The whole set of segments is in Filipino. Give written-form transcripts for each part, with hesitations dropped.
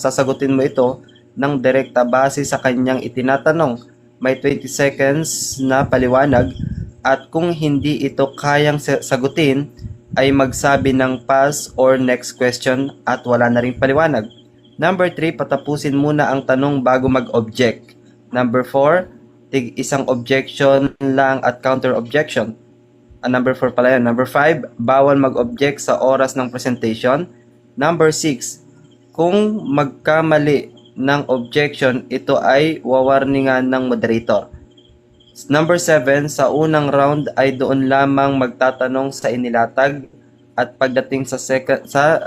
sasagutin mo ito ng direkta base sa kanyang itinatanong. May 20 seconds na paliwanag at kung hindi ito kayang sagutin ay magsabi ng pass or next question at wala na ring paliwanag. Number 3, patapusin muna ang tanong bago mag-object. Number 4, tig isang objection lang at counter objection. Number 4 pala yan. Number 5, bawal mag-object sa oras ng presentation. Number 6, kung magkamali ng objection, ito ay wawarningan ng moderator. Number 7, sa unang round ay doon lamang magtatanong sa inilatag at pagdating sa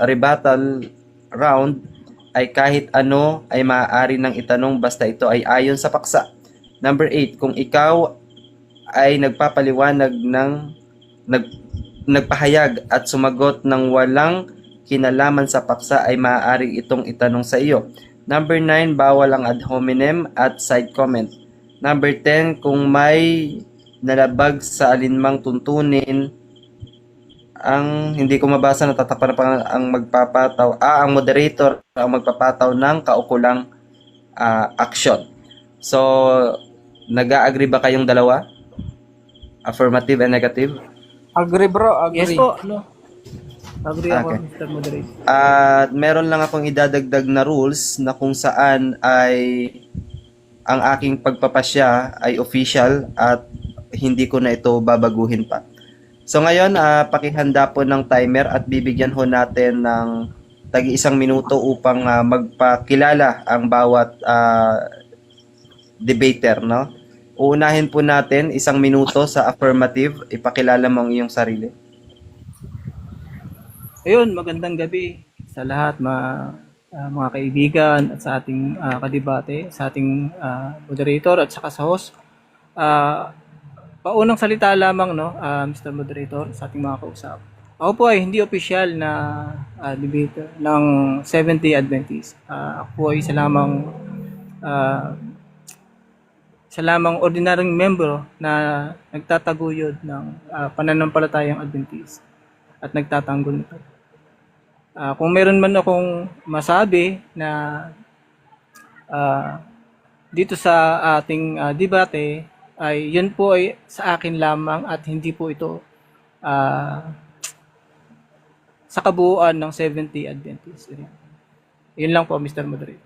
rebuttal round ay kahit ano ay maaari nang itanong basta ito ay ayon sa paksa. Number 8, kung ikaw ay nagpahayag at sumagot ng walang kinalaman sa paksa ay maaaring itong itanong sa iyo. Number 9, bawal ang ad hominem at side comment. Number 10, kung may nalabag sa alinmang tuntunin, ang hindi ko mabasa, natatapan pa ang ang moderator ang magpapataw ng kaukulang action. So, nag-agree ba kayong dalawa? Affirmative and negative? Agree bro, agree. Yes po, no. Agree ako, Okay. Mr. Moderator. At meron lang akong idadagdag na rules na kung saan ay ang aking pagpapasya ay official at hindi ko na ito babaguhin pa. So ngayon, pakihanda po ng timer at bibigyan ho natin ng tagi-1 minuto upang magpakilala ang bawat debater, no? Uunahin po natin 1 minuto sa affirmative, ipakilala mo ang iyong sarili. Ayun, magandang gabi sa lahat mga kaibigan at sa ating kadebate, sa ating moderator at saka sa host. Paunang salita lamang, no, Mr. Moderator, sa ating mga kausap. Ako po ay hindi opisyal na debater ng Seventh-day Adventist. Ako po ay isa lamang ordinaryong membro na nagtataguyod ng pananampalatayang Adventist at nagtatanggol nito. Kung meron man akong masabi na dito sa ating debate, ay yun po ay sa akin lamang at hindi po ito sa kabuuan ng Seventh-day Adventist. Yun lang po, Mr. Moderator.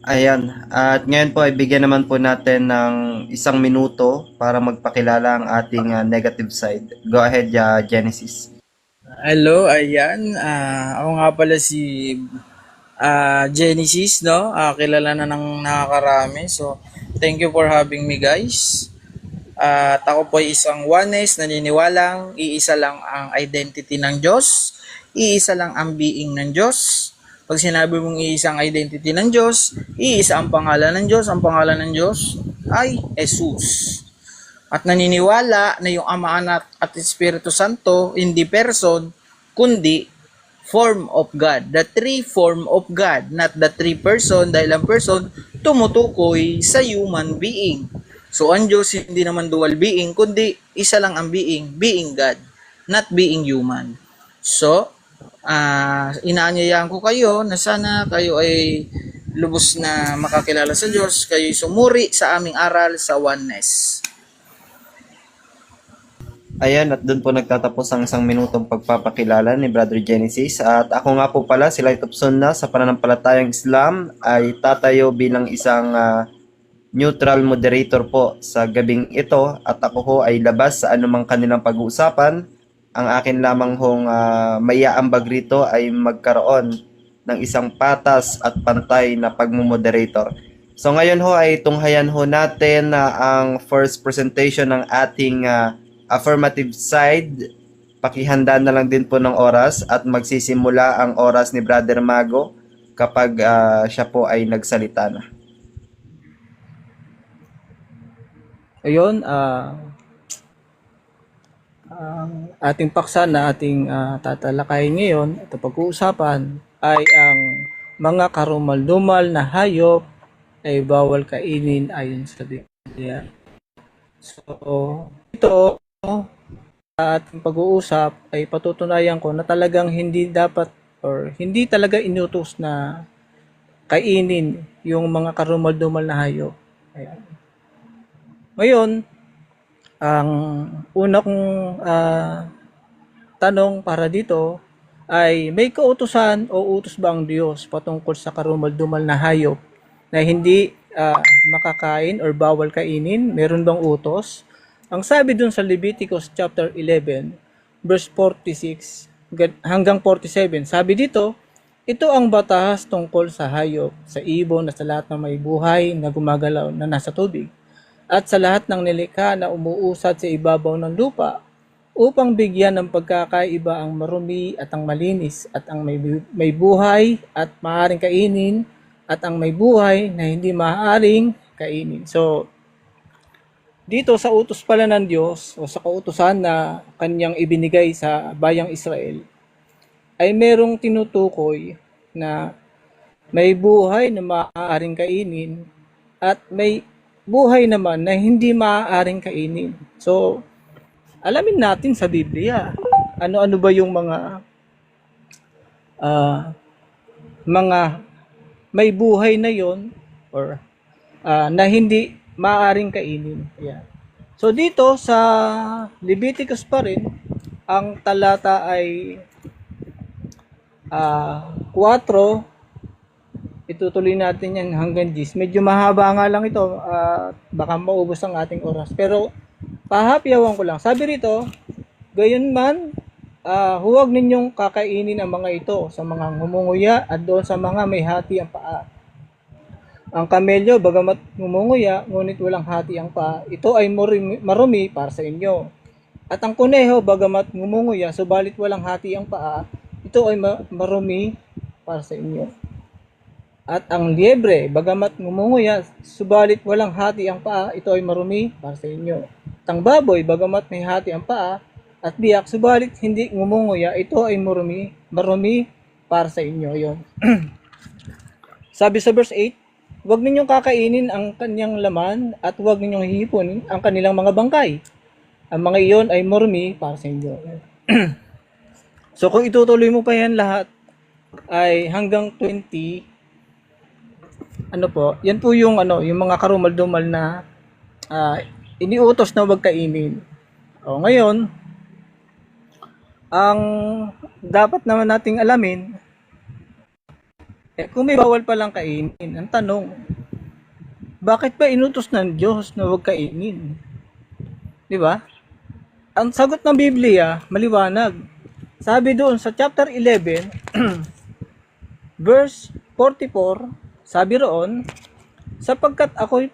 Ayan. At ngayon po ay bigyan naman po natin ng 1 minuto para magpakilala ang ating negative side. Go ahead, Genesis. Hello, ayan. Ako nga pala si Genesis, no? Kilala na ng nakakarami. So, thank you for having me, guys. At ako po ay isang oneness, naniniwalang iisa lang ang identity ng Diyos, iisa lang ang being ng Diyos. Pag sinabi mong iisang identity ng Diyos, iisa ang pangalan ng Diyos. Ang pangalan ng Diyos ay Jesus. At naniniwala na yung Ama, Anak at Espiritu Santo, hindi person, kundi form of God. The three form of God, not the three person, dahil ang person tumutukoy sa human being. So ang Diyos hindi naman dual being, kundi isa lang ang being God, not being human. So, inaanyayahan ko kayo na sana kayo ay lubos na makakilala sa Diyos, kayo sumuri sa aming aral sa oneness. Ayan, at doon po nagtatapos ang 1 minutong pagpapakilala ni Brother Genesis. At ako nga po pala, si Light of Sunnah sa pananampalatayang Islam ay tatayo bilang isang neutral moderator po sa gabing ito. At ako ho ay labas sa anumang kanilang pag-uusapan. Ang akin lamang hong maiaambag rito ay magkaroon ng isang patas at pantay na pagmumoderator. So ngayon ho ay tunghayan ho natin ang first presentation ng ating affirmative side. Pakihanda na lang din po ng oras at magsisimula ang oras ni Brother Mago kapag siya po ay nagsalita na. Ayun, ang ating paksa na ating tatalakayin ngayon at pag-uusapan ay ang mga karumal-dumal na hayop ay bawal kainin ayon sa Biblia. So, ito ating pag-uusap ay patutunayan ko na talagang hindi dapat or hindi talaga inutos na kainin yung mga karumal-dumal na hayop. Ayan. Ngayon, ang una kong tanong para dito ay may kautusan o utos ba ang Diyos patungkol sa karumal-dumal na hayop na hindi makakain or bawal kainin? Meron bang utos? Ang sabi dun sa Leviticus chapter 11 verse 46 hanggang 47, sabi dito, ito ang batas tungkol sa hayop, sa ibon at sa lahat ng may buhay na gumagalaw na nasa tubig, at sa lahat ng nilikha na umuusad sa ibabaw ng lupa, upang bigyan ng pagkakaiba ang marumi at ang malinis, at ang may buhay at maaaring kainin, at ang may buhay na hindi maaaring kainin. So, dito sa utos pala ng Diyos o sa kautusan na kanyang ibinigay sa bayang Israel, ay merong tinutukoy na may buhay na maaaring kainin at may buhay naman na hindi maaaring kainin. So, alamin natin sa Biblia, ano-ano ba yung mga may buhay na yon or na hindi maaaring kainin. Ayan. So dito sa Leviticus pa rin, ang talata ay 4. Itutuloy natin yan hanggang 10. Medyo mahaba nga lang ito, baka maubos ang ating oras. Pero pahapyawan ko lang. Sabi rito, gayon man, huwag ninyong kakainin ang mga ito sa mga ngumunguya at doon sa mga may hati ang paa. Ang kamelyo, bagamat ngumunguya, ngunit walang hati ang paa, ito ay marumi para sa inyo. At ang kuneho, bagamat ngumunguya, subalit walang hati ang paa, ito ay marumi para sa inyo. At ang liebre, bagamat ngumunguya, subalit walang hati ang paa, ito ay marumi para sa inyo. At ang baboy, bagamat may hati ang paa, at biyak, subalit hindi ngumunguya, ito ay marumi para sa inyo. Yon. Sabi sa verse 8, huwag ninyong kakainin ang kanyang laman at huwag ninyong hihipunin ang kanilang mga bangkay. Ang mga iyon ay marumi para sa inyo. So kung itutuloy mo pa yan lahat, ay hanggang 20, yan po yung yung mga karumal-dumal na iniutos na huwag kainin. O ngayon, ang dapat naman nating alamin, kung may bawal palang kainin, ang tanong, bakit ba inutos ng Diyos na huwag kainin? Di ba? Ang sagot ng Biblia, maliwanag. Sabi doon sa chapter 11, verse 44, sabi roon, sapagkat ako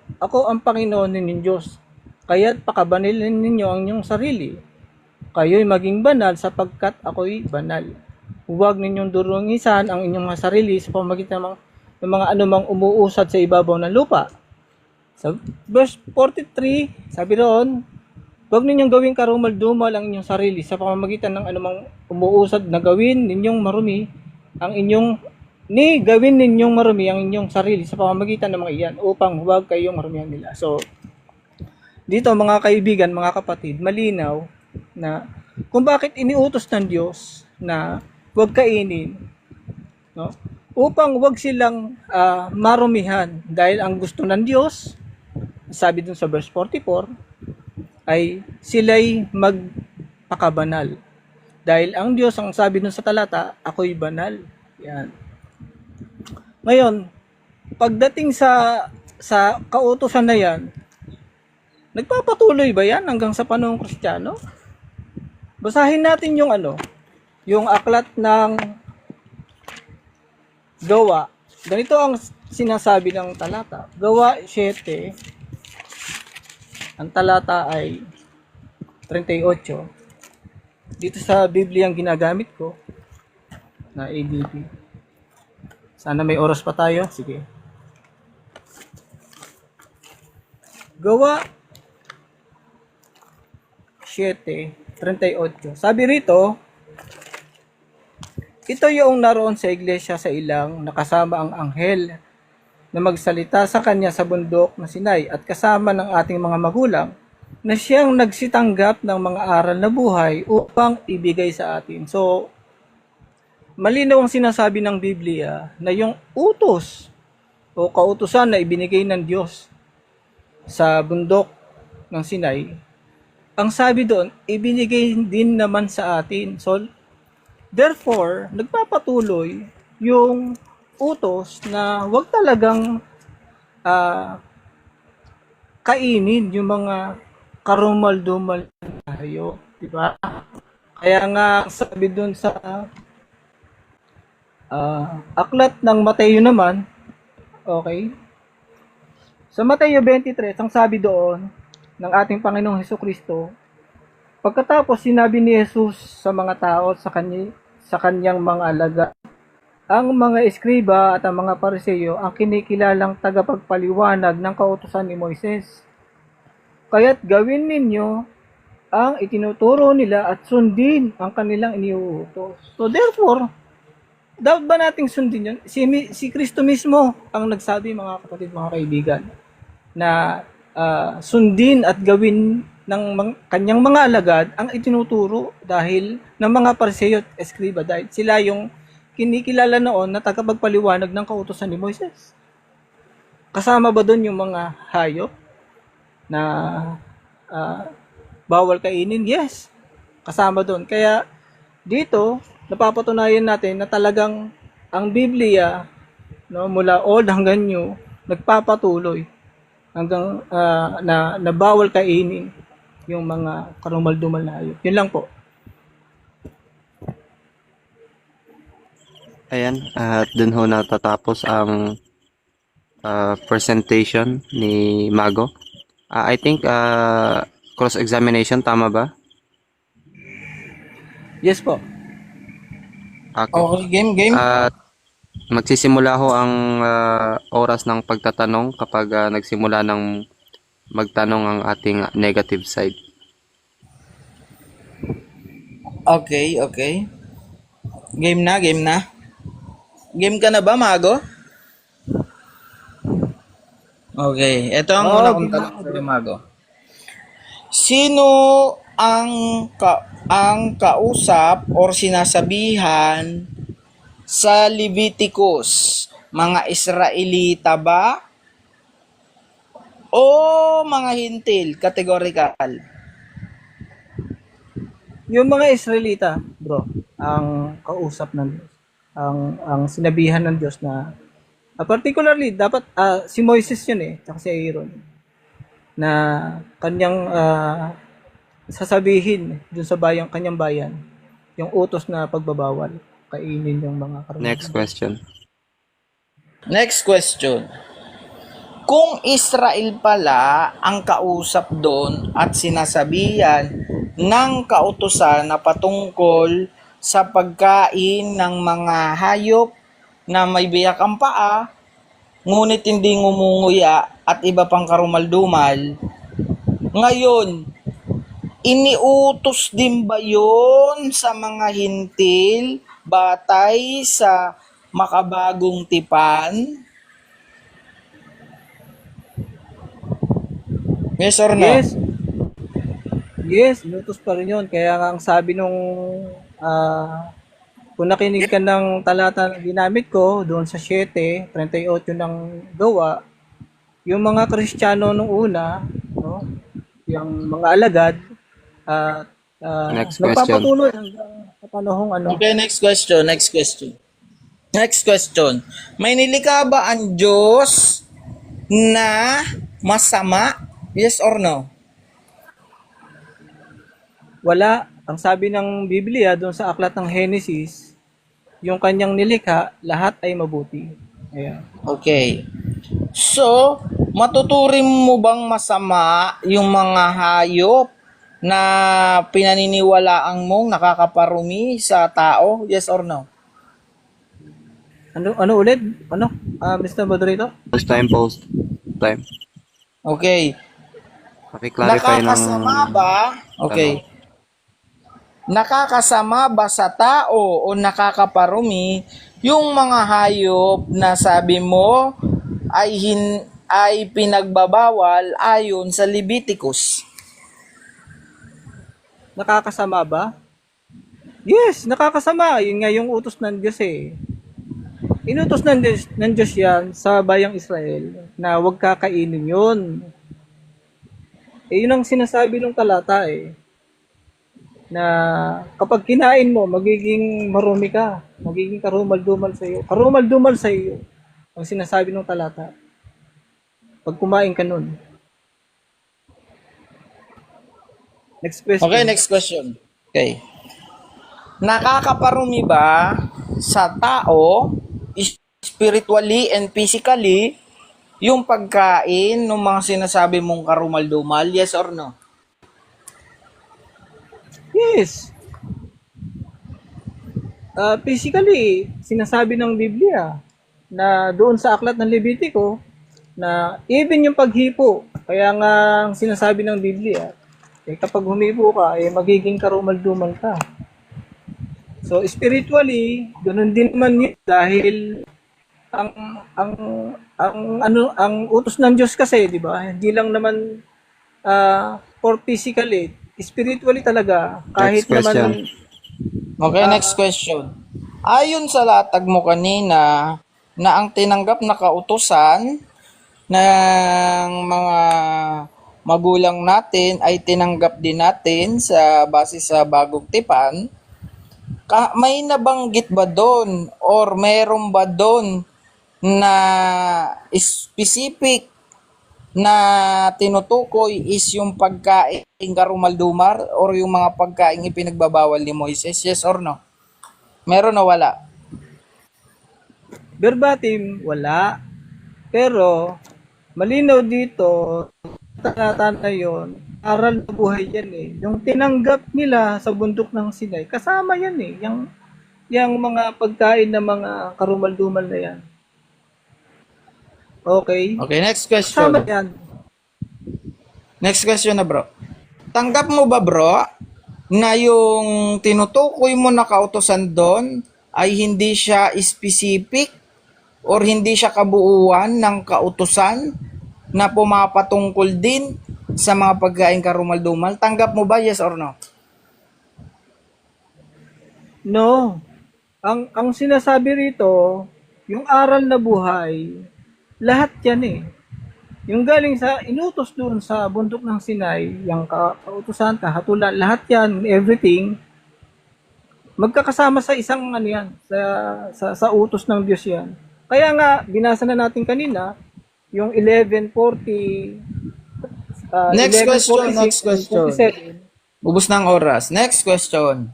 ang Panginoon ninyong Diyos, kaya't pakabanilin ninyo ang inyong sarili. Kayo'y maging banal sapagkat ako'y banal. Huwag ninyong durungisan ang inyong mga sarili sa pamamagitan ng mga anumang umuusad sa ibabaw ng lupa. Sa verse 43, sabi roon, huwag ninyong gawing karumal-dumal ang inyong sarili sa pamamagitan ng anumang umuusad na gawin ninyong marumi ang inyong sarili sa pamamagitan ng mga iyan upang huwag kayong marumihan nila. So, dito mga kaibigan, mga kapatid, malinaw na kung bakit iniutos ng Diyos na huwag kainin, no? Upang huwag silang marumihan, dahil ang gusto ng Diyos, sabi dun sa verse 44, ay sila'y magpakabanal. Dahil ang Diyos, ang sabi dun sa talata, ako'y banal. Yan. Ngayon, pagdating sa kautusan na yan, nagpapatuloy ba yan hanggang sa panahong Kristiyano? Basahin natin yung yung aklat ng Gawa. Ganito ang sinasabi ng talata. Gawa 7, ang talata ay 38. Dito sa Biblia ang ginagamit ko na ADP. Sana may oras pa tayo. Sige. Gawa 7:38. Sabi rito, ito yung naroon sa iglesia sa ilang nakasama ang anghel na magsalita sa kanya sa bundok na Sinai at kasama ng ating mga magulang na siyang nagsitanggap ng mga aral na buhay upang ibigay sa atin. So, malinaw ang sinasabi ng Biblia na yung utos o kautusan na ibinigay ng Diyos sa bundok ng Sinai, ang sabi doon, ibinigay din naman sa atin. So, therefore, nagpapatuloy yung utos na wag talagang ah, kainin yung mga karumal-dumal na hayop, di ba? Kaya nga sabi doon sa aklat ng Mateo naman, okay? Sa Mateo 23, ang sabi doon ng ating Panginoong Hesukristo, pagkatapos sinabi ni Jesus sa mga tao sa kanyang mga alaga, ang mga eskriba at ang mga pariseyo ang kinikilalang tagapagpaliwanag ng kautusan ni Moises. Kaya't gawin ninyo ang itinuturo nila at sundin ang kanilang iniuutos. So therefore, dapat ba nating sundin yun? Si Kristo mismo ang nagsabi, mga kapatid, mga kaibigan, na sundin at gawin ng kanyang mga alagad ang itinuturo dahil ng mga Pariseo at Eskriba, dahil sila yung kinikilala noon na tagapagpaliwanag ng kautusan ni Moises. Kasama ba doon yung mga hayop na bawal kainin? Yes, kasama doon. Kaya dito napapatunayan natin na talagang ang Biblia, no, mula old hanggang new, nagpapatuloy hanggang na bawal kainin yung mga karumal-dumal na hayop. Yun lang po. Ayan, at dun ho natatapos ang presentation ni Mago. I think cross-examination, tama ba? Yes po. Okay. Okay, game. At magsisimula ho ang oras ng pagtatanong kapag nagsimula ng magtanong ang ating negative side. Okay. Game na. Game ka na ba, Mago? Okay, ito ang una kong tanong sa Mago. Sino ang kausap or sinasabihan sa Leviticus? Mga Israelita ba? O mga hintil? Categorical. Yung mga Israelita, bro, ang kausap ng Diyos. Ang sinabihan ng Diyos na particularly dapat si Moises yun tsaka si Aaron na kanyang sasabihin dun sa kanyang bayan yung utos na pagbabawal kainin yung mga karunungan. Next question. Kung Israel pala ang kausap doon at sinasabihan ng kautusan na patungkol sa pagkain ng mga hayop na may biyak ang paa, ngunit hindi ngumunguya at iba pang karumal-dumal, ngayon, iniutos din ba yun sa mga hintil batay sa makabagong tipan? Yes or no? Yes, inutos pa rin yun. Kaya nga ang sabi nung kung nakinig ka ng talata na ginamit ko doon sa 7:38 ng gawa, yung mga Kristiyano nung una, no, yung mga alagad, Next nagpapatuloy hanggang sa panahong Okay, next question. May nilikha ba ang Diyos na masama? Yes or no? wala. Ang sabi ng Biblia doon sa aklat ng Genesis, yung kanyang nilikha, lahat ay mabuti. Ayan. Okay. So, matuturing mo bang masama yung mga hayop na pinaniniwalaang mong nakakaparumi sa tao? Yes or no? Ano ulit? Mr. Moderator? Post time. Okay. Paki-clarify ng... Nakakasama ba? Okay. Nakakasama ba sa tao o nakakaparumi yung mga hayop na sabi mo ay pinagbabawal ayon sa Leviticus? Nakakasama ba? Yes, nakakasama. Yun nga yung utos ng Diyos eh. Inutos ng Diyos yan sa bayang Israel na huwag kakainin yun. Eh, yun ang sinasabi ng talata eh. Na kapag kinain mo, magiging marumi ka. Magiging karumal-dumal sa iyo. Karumal-dumal sa iyo. Ang sinasabi ng talata. Pag kumain ka nun. Next question. Okay, next question. Okay. Nakakaparumi ba sa tao, spiritually and physically, yung pagkain ng mga sinasabi mong karumal-dumal? Yes or no? Yes. Physically, sinasabi ng Biblia na doon sa aklat ng Levitico na even yung paghipo, kaya nga ang sinasabi ng Biblia, eh, kapag humipo ka, eh, magiging karumal-dumal ka. So spiritually, ganoon din naman yun dahil ang ang ang utos ng Diyos kasi, 'di ba? Hindi lang naman for physically, spiritually talaga kahit Next question. naman Okay, next question. Ayon sa latag mo kanina na ang tinanggap na kautusan ng mga magulang natin ay tinanggap din natin sa base sa bagong tipan, may nabanggit ba doon or meron ba doon na specific na tinutukoy is yung pagkain karumal-dumal or yung mga pagkain ipinagbabawal ni Moises? Yes or no? Meron o wala? verbatim wala. Pero malinaw dito talata na yon, aral na buhay yan eh. Yung tinanggap nila sa bundok ng Sinai, kasama yan eh. Yung mga pagkain ng mga karumal-dumal na yan. Okay? Okay, next Kasama question. yan. Next question na bro. Tanggap mo ba bro na yung tinutukoy mo na kautosan doon ay hindi siya specific or hindi siya kabuuan ng kautusan na pumapatungkol din sa mga pagkain karumal-dumal? Tanggap mo ba? Yes or no? No. Ang sinasabi rito, yung aral na buhay, lahat yan eh. Yung galing sa inutos doon sa bundok ng Sinai, yung kautusan, kahatulan, lahat yan, everything, magkakasama sa isang ano yan, sa utos ng Diyos yan. Kaya nga, binasa na natin kanina, yung 11:40, Next 11:46, question. 47. Ubus ng oras. Next question.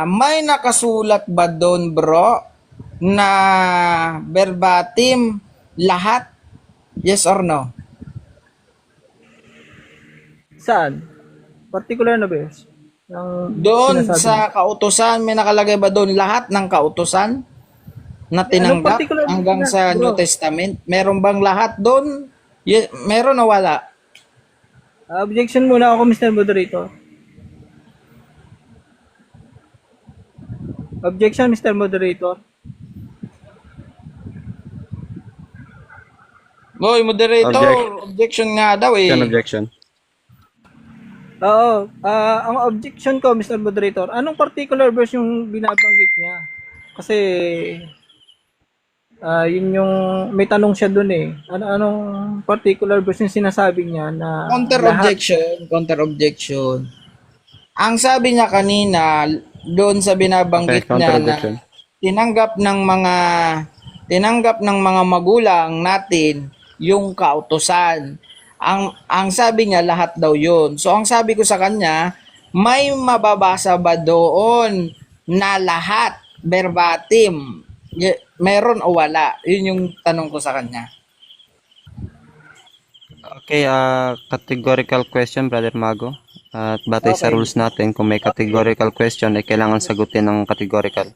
May nakasulat ba doon bro na verbatim lahat? Yes or no? Saan? Particular na verse? Doon sa kautusan, may nakalagay ba doon lahat ng kautusan na tinanggap particular hanggang na, sa bro? New Testament? Meron bang lahat doon? Yes, meron o wala? Objection muna ako, Mr. Moderator. Objection, Mr. Moderator. Boy, moderator, objection nga daw eh. Objection. Oo. Ang objection ko, Mr. Moderator, anong particular verse yung binabanggit niya? Kasi, yun yung, may tanong siya dun eh. Anong particular verse yung sinasabi niya na Counter-objection. Ang sabi niya kanina, doon sa binabanggit niya na tinanggap ng mga magulang natin yung kautusan. Ang sabi niya lahat daw yun. So ang sabi ko sa kanya, may mababasa ba doon na lahat verbatim? Meron o wala? Yun yung tanong ko sa kanya. Okay, categorical question, Brother Mago. At batay sa Okay. rules natin, kung may categorical question, ay kailangan sagutin ng categorical.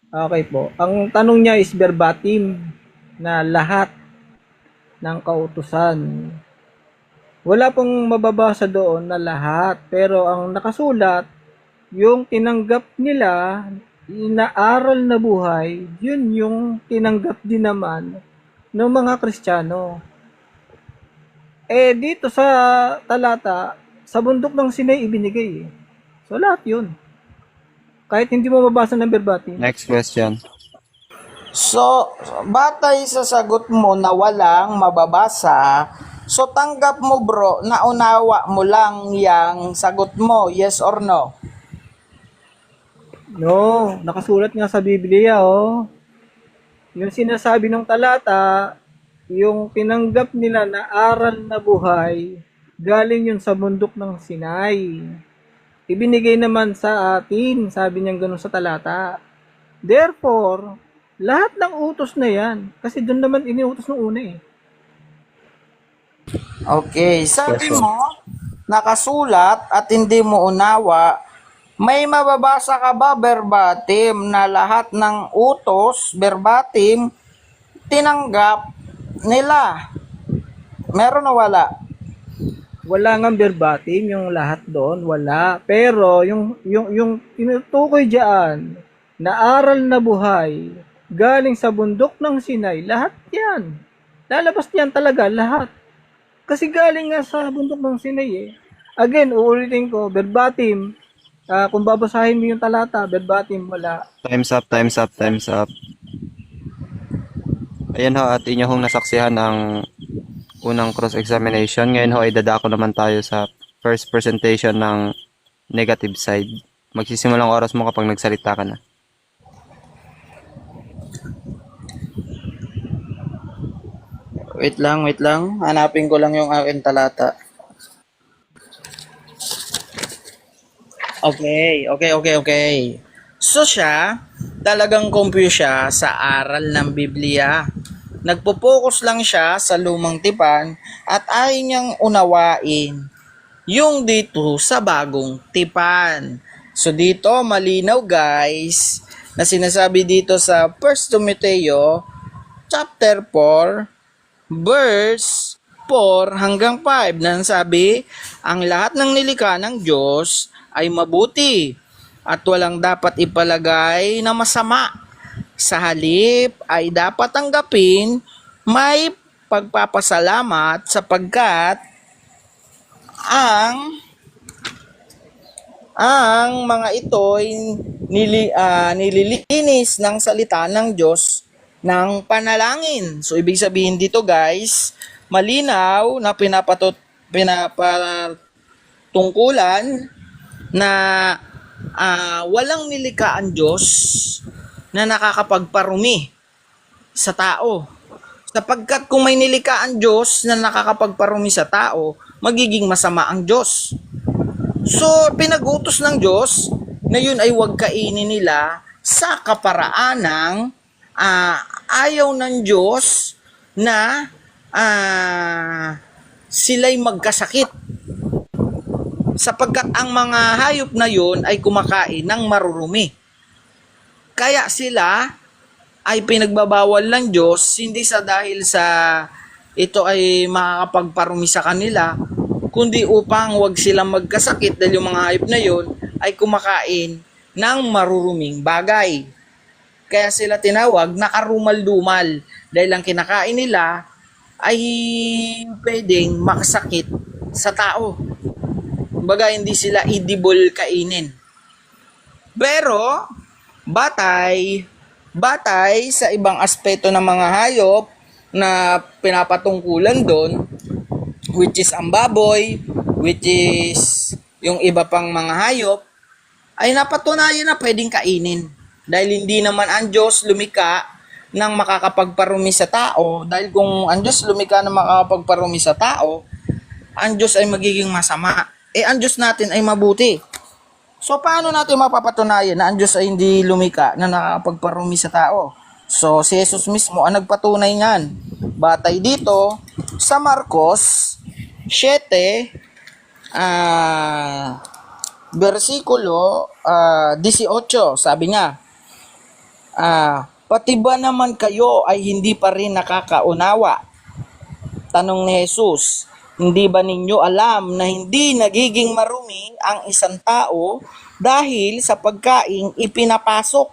Okay po. Ang tanong niya is verbatim na lahat ng kautusan. Wala pong mababasa doon na lahat. Pero ang nakasulat, yung tinanggap nila, inaaral na buhay, yun yung tinanggap din naman ng mga Kristiyano. Eh dito sa talata, sa bundok ng Sinai ibinigay eh. So lahat yun. Kahit hindi mo mabasa ng verbatim. Next question. So, batay sa sagot mo na walang mababasa, so tanggap mo bro, naunawa mo lang yang sagot mo, yes or no? No, nakasulat nga sa Biblia, oh. Yung sinasabi ng talata, yung tinanggap nila na aral na buhay, galing yun sa bundok ng Sinai. Ibinigay naman sa atin, sabi niya ganun sa talata. Therefore, lahat ng utos na yan, kasi doon naman iniutos ng una eh. Okay, sabi mo, nakasulat at hindi mo unawa, may mababasa ka ba verbatim na lahat ng utos, verbatim, tinanggap nila? Meron o wala? Wala nga verbatim yung lahat doon, wala. Pero yung tinutukoy diyan na aral na buhay galing sa bundok ng Sinai, lahat 'yan. Lalabas niyan talaga lahat. Kasi galing nga sa bundok ng Sinai eh. Again, uulitin ko, verbatim. Kung babasahin mo yung talata, verbatim wala. Time's up, time's up, time's up. Ayan ho, at inyo hong nasaksihan ang unang cross-examination. Ngayon ho, ay dadako naman tayo sa first presentation ng negative side. Magsisimulang oras mo kapag nagsalita ka na. Wait lang. Hanapin ko lang yung akin talata. Okay. So siya, talagang confused siya sa aral ng Biblia. Nagpo-focus lang siya sa lumang tipan at ayaw niyang unawain yung dito sa bagong tipan. So dito malinaw guys na sinasabi dito sa 1 Timoteo chapter 4 verse 4 hanggang 5 na sabi, ang lahat ng nilikha ng Diyos ay mabuti at walang dapat ipalagay na masama. Sa halip ay dapat tanggapin may pagpapasalamat sapagkat ang mga ito'y nililinis ng salita ng Diyos ng panalangin. So, ibig sabihin dito guys, malinaw na pinapatungkulan na walang nilikha ang Diyos na nakakapagparumi sa tao. Sapagkat kung may nilikha ang Diyos na nakakapagparumi sa tao, magiging masama ang Diyos. So, pinag-utos ng Diyos na yun ay huwag kainin nila sa kaparaanang ayaw ng Diyos na sila'y magkasakit. Sapagkat ang mga hayop na yun ay kumakain ng marurumi. Kaya sila ay pinagbabawal ng Diyos hindi sa dahil sa ito ay makakapagparumi sa kanila, kundi upang wag silang magkasakit dahil yung mga hayop na yun ay kumakain ng maruruming bagay. Kaya sila tinawag na karumal-dumal dahil ang kinakain nila ay pwedeng makasakit sa tao. Kumbaga hindi sila edible kainin. Pero batay sa ibang aspeto ng mga hayop na pinapatungkulan doon, which is ang baboy, which is yung iba pang mga hayop, ay napatunayan na pwedeng kainin. Dahil hindi naman ang Diyos lumika ng makakapagparumi sa tao. Dahil kung ang Diyos lumika ng makakapagparumi sa tao, ang Diyos ay magiging masama. Ang Diyos natin ay mabuti. So, paano natin mapapatunayan na ang Diyos ay hindi lumika na nakakapagparumi sa tao? So, si Jesus mismo ang nagpatunay niyan. Batay dito sa Marcos 7, versikulo 18, sabi niya, pati ba naman kayo ay hindi pa rin nakakaunawa? Tanong ni Jesus, hindi ba ninyo alam na hindi nagiging marumi ang isang tao dahil sa pagkaing ipinapasok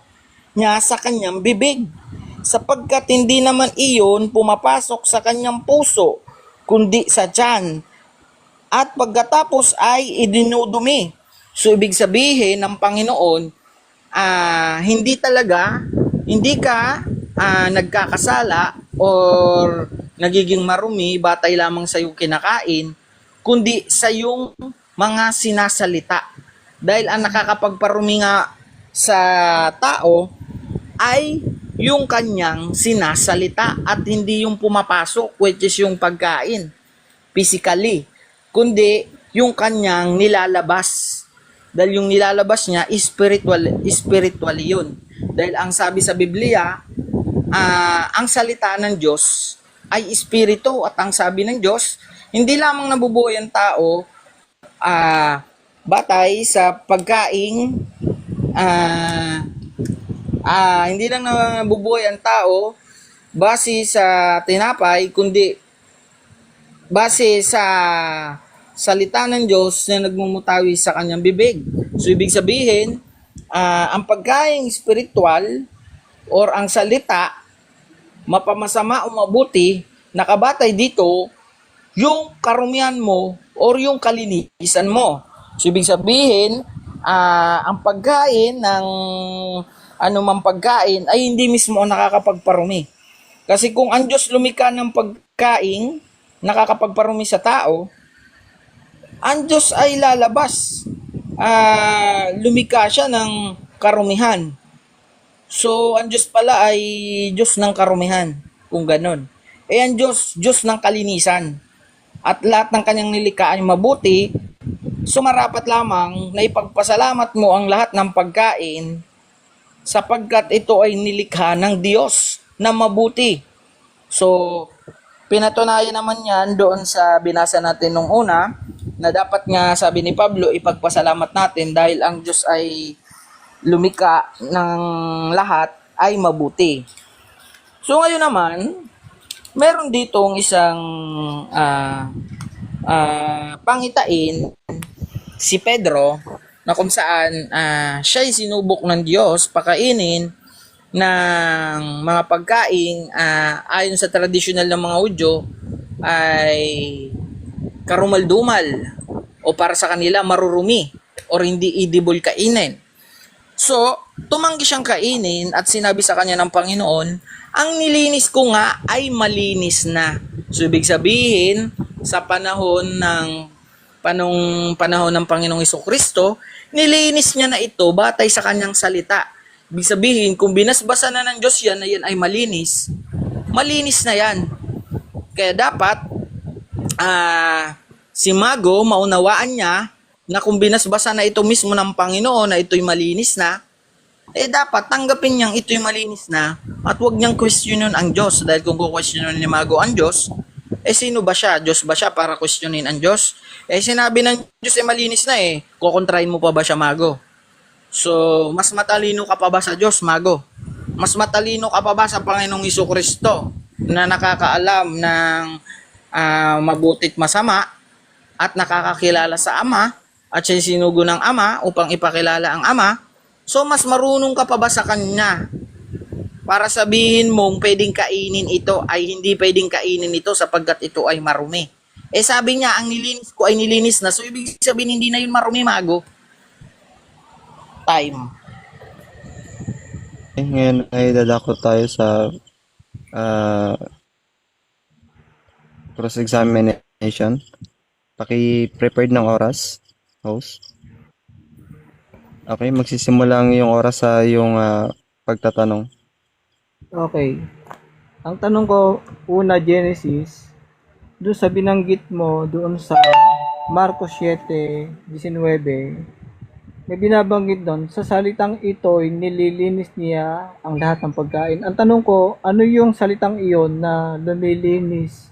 niya sa kanyang bibig? Sapagkat hindi naman iyon pumapasok sa kanyang puso, kundi sa tiyan. At pagkatapos ay idinudumi. So, ibig sabihin ng Panginoon, hindi ka nagkakasala or nagiging marumi batay lamang sa iyong kinakain, kundi sa iyong mga sinasalita. Dahil ang nakakapagparumi nga sa tao ay yung kanyang sinasalita at hindi yung pumapasok, which is yung pagkain physically, kundi yung kanyang nilalabas. Dahil yung nilalabas niya spiritual yun. Dahil ang sabi sa Biblia, ang salita ng Diyos ay espiritu, at ang sabi ng Diyos, hindi lamang nabubuhay ang tao batay sa pagkaing hindi lang nabubuhay ang tao base sa tinapay, kundi base sa salita ng Diyos na nagmumutawi sa kanyang bibig. So, ibig sabihin, ang pagkaing spiritual or ang salita, mapamasama o mabuti, nakabatay dito yung karumihan mo or yung kalinisan mo. So, ibig sabihin, ang pagkain ng anumang pagkain ay hindi mismo nakakapagparumi. Kasi kung ang Diyos lumikha ng pagkain nakakapagparumi sa tao, ang Diyos ay lalabas. Lumikha siya ng karumihan. So, ang Diyos pala ay Diyos ng karumihan, kung ganon. Ang Diyos ng kalinisan. At lahat ng kanyang nilikha ay mabuti, so marapat lamang na ipagpasalamat mo ang lahat ng pagkain sapagkat ito ay nilikha ng Diyos na mabuti. So, pinatunayan naman yan doon sa binasa natin nung una, na dapat nga, sabi ni Pablo, ipagpasalamat natin dahil ang Diyos ay lumikha ng lahat ay mabuti. So, ngayon naman, meron ditong isang pangitain, si Pedro, na kung saan siya ay sinubok ng Diyos pakainin ng mga pagkain ayon sa tradisyonal ng mga Hudyo ay karumal-dumal o para sa kanila marurumi or hindi edible kainin. So, tumanggi siyang kainin at sinabi sa kanya ng Panginoon, ang nilinis ko nga ay malinis na. So, ibig sabihin, sa panahon ng Panginoong Jesucristo, nilinis niya na ito batay sa kanyang salita. Ibig sabihin, kung binasbasa na ng Diyos yan na yan ay malinis, malinis na yan. Kaya dapat, si Mago, maunawaan niya na kung binasbasa na ito mismo ng Panginoon na ito'y malinis na, dapat tanggapin niyang ito'y malinis na at huwag niyang questionin ang Diyos. Dahil kung questionin ni Mago ang Diyos, sino ba siya? Diyos ba siya para questionin ang Diyos? Sinabi ng Diyos malinis na kukontrahin mo pa ba siya, Mago? So, mas matalino ka pa ba sa Diyos, Mago? Mas matalino ka pa ba sa Panginoong Jesucristo na nakakaalam ng mabuti't masama at nakakakilala sa Ama at siya sinugo ng Ama upang ipakilala ang Ama? So, mas marunong ka pa ba sa Kanya para sabihin mong pwedeng kainin ito ay hindi pwedeng kainin ito sapagkat ito ay marumi? Sabi niya, ang nilinis ko ay nilinis na. So, ibig sabihin hindi na yun marumi, Mago. Time. Ngayon ay dadako tayo sa cross-examination. Paki-prepared ng oras, host. Okay, magsisimula ang iyong oras sa iyong pagtatanong. Okay. Ang tanong ko, una Genesis, doon sa binanggit mo, doon sa Marcos 7:19, may binabanggit doon, sa salitang ito'y nililinis niya ang lahat ng pagkain. Ang tanong ko, ano yung salitang iyon na nililinis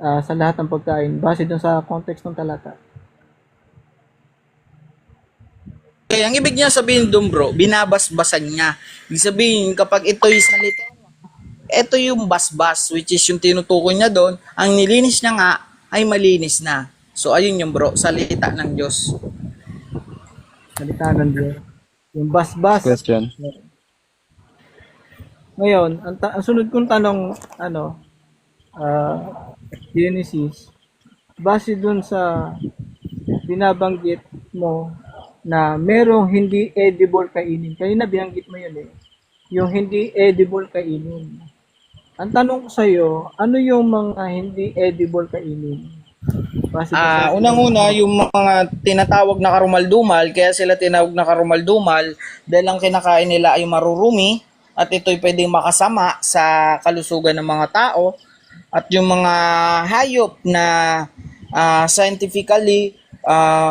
sa lahat ng pagkain, base doon sa context ng talata? Kaya ang ibig niya sabihin doon, bro, binabasbasan niya. Ibig sabihin, kapag ito'y salita, ito yung basbas, which is yung tinutukoy niya doon, ang nilinis niya nga ay malinis na. So, ayun yung bro, salita ng Diyos. Salita ng Diyos. Yung basbas. Question. Ngayon, ang sunod kong tanong, Genesis, base dun sa binabanggit mo na merong hindi edible kainin. Kanina binanggit mo yun eh. Yung hindi edible kainin. Ang tanong ko sa'yo, ano yung mga hindi edible kainin? Base ba sa Unang-una, yung mga tinatawag na karumaldumal, kaya sila tinawag na karumaldumal dahil ang kinakain nila ay marurumi at ito'y pwedeng makasama sa kalusugan ng mga tao. At yung mga hayop na scientifically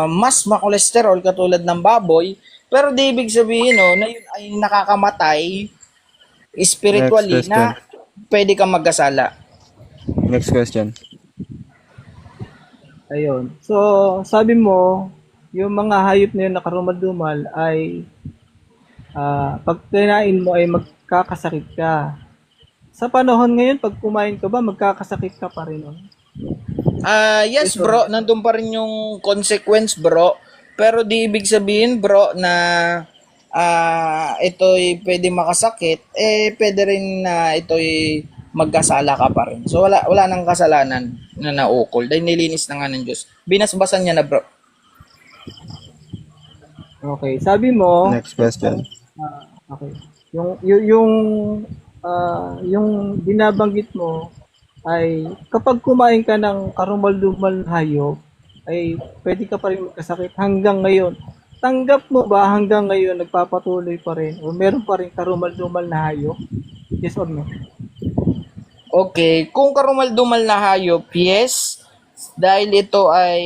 mas makolesterol katulad ng baboy, pero di ibig sabihin no, na yun ay nakakamatay spiritually Next na pwede kang magkasala. Next question. Ayun. So, sabi mo, yung mga hayop na yun na karumal-dumal ay pag kinain mo ay magkakasakit ka. Sa panahon ngayon, pag kumain ka ba, magkakasakit ka pa rin. No? Yes bro, nandun pa rin yung consequence bro. Pero di ibig sabihin bro na ito'y pwede makasakit, pwede rin na ito'y magkasala ka pa rin. So wala nang kasalanan na naukol dahil nilinis na nga ng Diyos. Binasbasan niya na bro. Okay. Sabi mo, Next question. okay. Yung binabanggit mo ay kapag kumain ka ng karumal-dumal na hayop, ay pwede ka pa rin magkasakit hanggang ngayon. Tanggap mo ba hanggang ngayon nagpapatuloy pa rin o meron pa rin karumal-dumal na hayop? Yes or no? Okay, kung karumal-dumal na hayop, yes. Dahil ito ay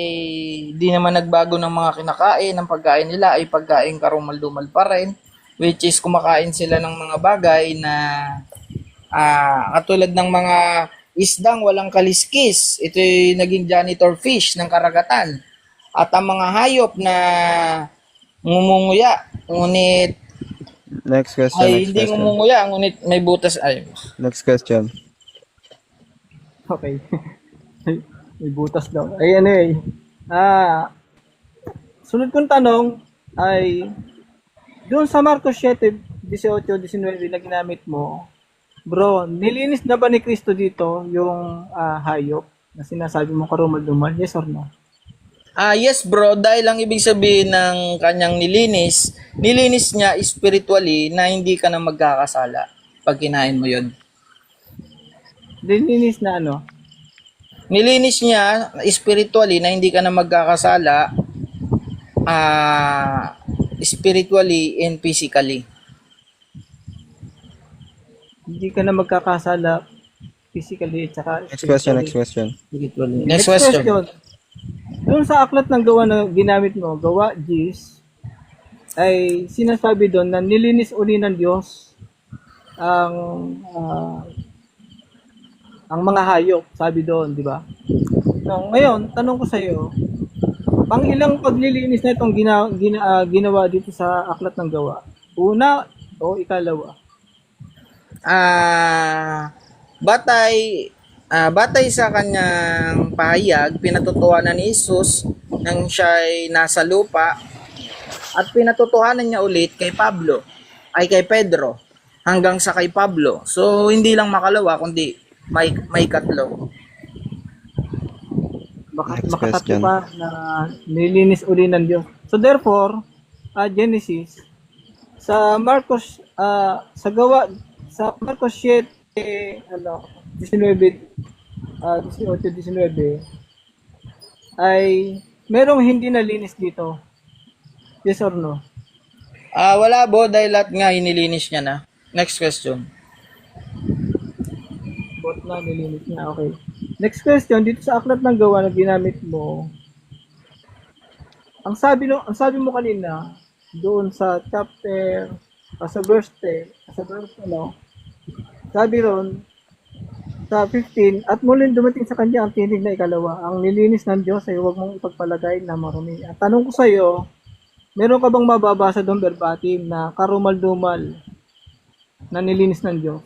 di naman nagbago ng mga kinakain, ng pagkain nila ay pagkain karumal-dumal pa rin. Which is kumakain sila ng mga bagay na katulad ng mga isdang walang kaliskis. Ito'y naging janitor fish ng karagatan. At ang mga hayop na ngumunguya, ngunit Next question. ay hindi ngumunguya, ngunit may butas ay. Next question. Okay. May butas daw. Ay, ano eh. Sunod kong tanong ay, doon sa Marcos 7:18-19 na ginamit mo, bro, nilinis na ba ni Kristo dito yung hayop na sinasabi mo karumal-dumal? Yes or no? Yes bro, dahil ang ibig sabihin ng kanyang nilinis niya spiritually na hindi ka na magkakasala pag kinain mo yun. Nilinis na ano? Nilinis niya spiritually na hindi ka na magkakasala spiritually and physically. Hindi ka na magkakasala physically at saka Next question. spiritually. Next question. Doon sa aklat ng gawa na ginamit mo, gawa Gis, ay sinasabi doon na nilinis uli ng Diyos ang mga hayop, sabi doon, di ba? So, ngayon, tanong ko sa iyo, pang ilang paglilinis na itong ginawa dito sa aklat ng gawa? Una o ikalawa? Batay sa kanyang pahayag, pinatotohanan ni Jesus nang siya'y nasa lupa at pinatotohanan niya ulit kay kay Pedro, hanggang sa kay Pablo. So, hindi lang makalawa, kundi may katlo. Next Makatatlo question. pa na nilinis uli ng Diyos. So therefore, Genesis, sa Marcos, sa gawa, sa Marcos 7, 19, 18-19, ay merong hindi nalinis dito. Yes or no? Wala bo, dahil lahat nga inilinis niya na. Next question. Bot na nilinis niya. Okay. Next question, dito sa aklat ng gawa na ginamit mo, ang sabi mo kanina, doon sa chapter, sa verse 10, sabi ron, sa 15, at muling dumating sa kanya ang tinig na ikalawa, ang nilinis ng Diyos ay huwag mong ipagpalagay na marumi. At tanong ko sa iyo, meron ka bang mababasa doon verbatim na karumal-dumal na nilinis ng Diyos?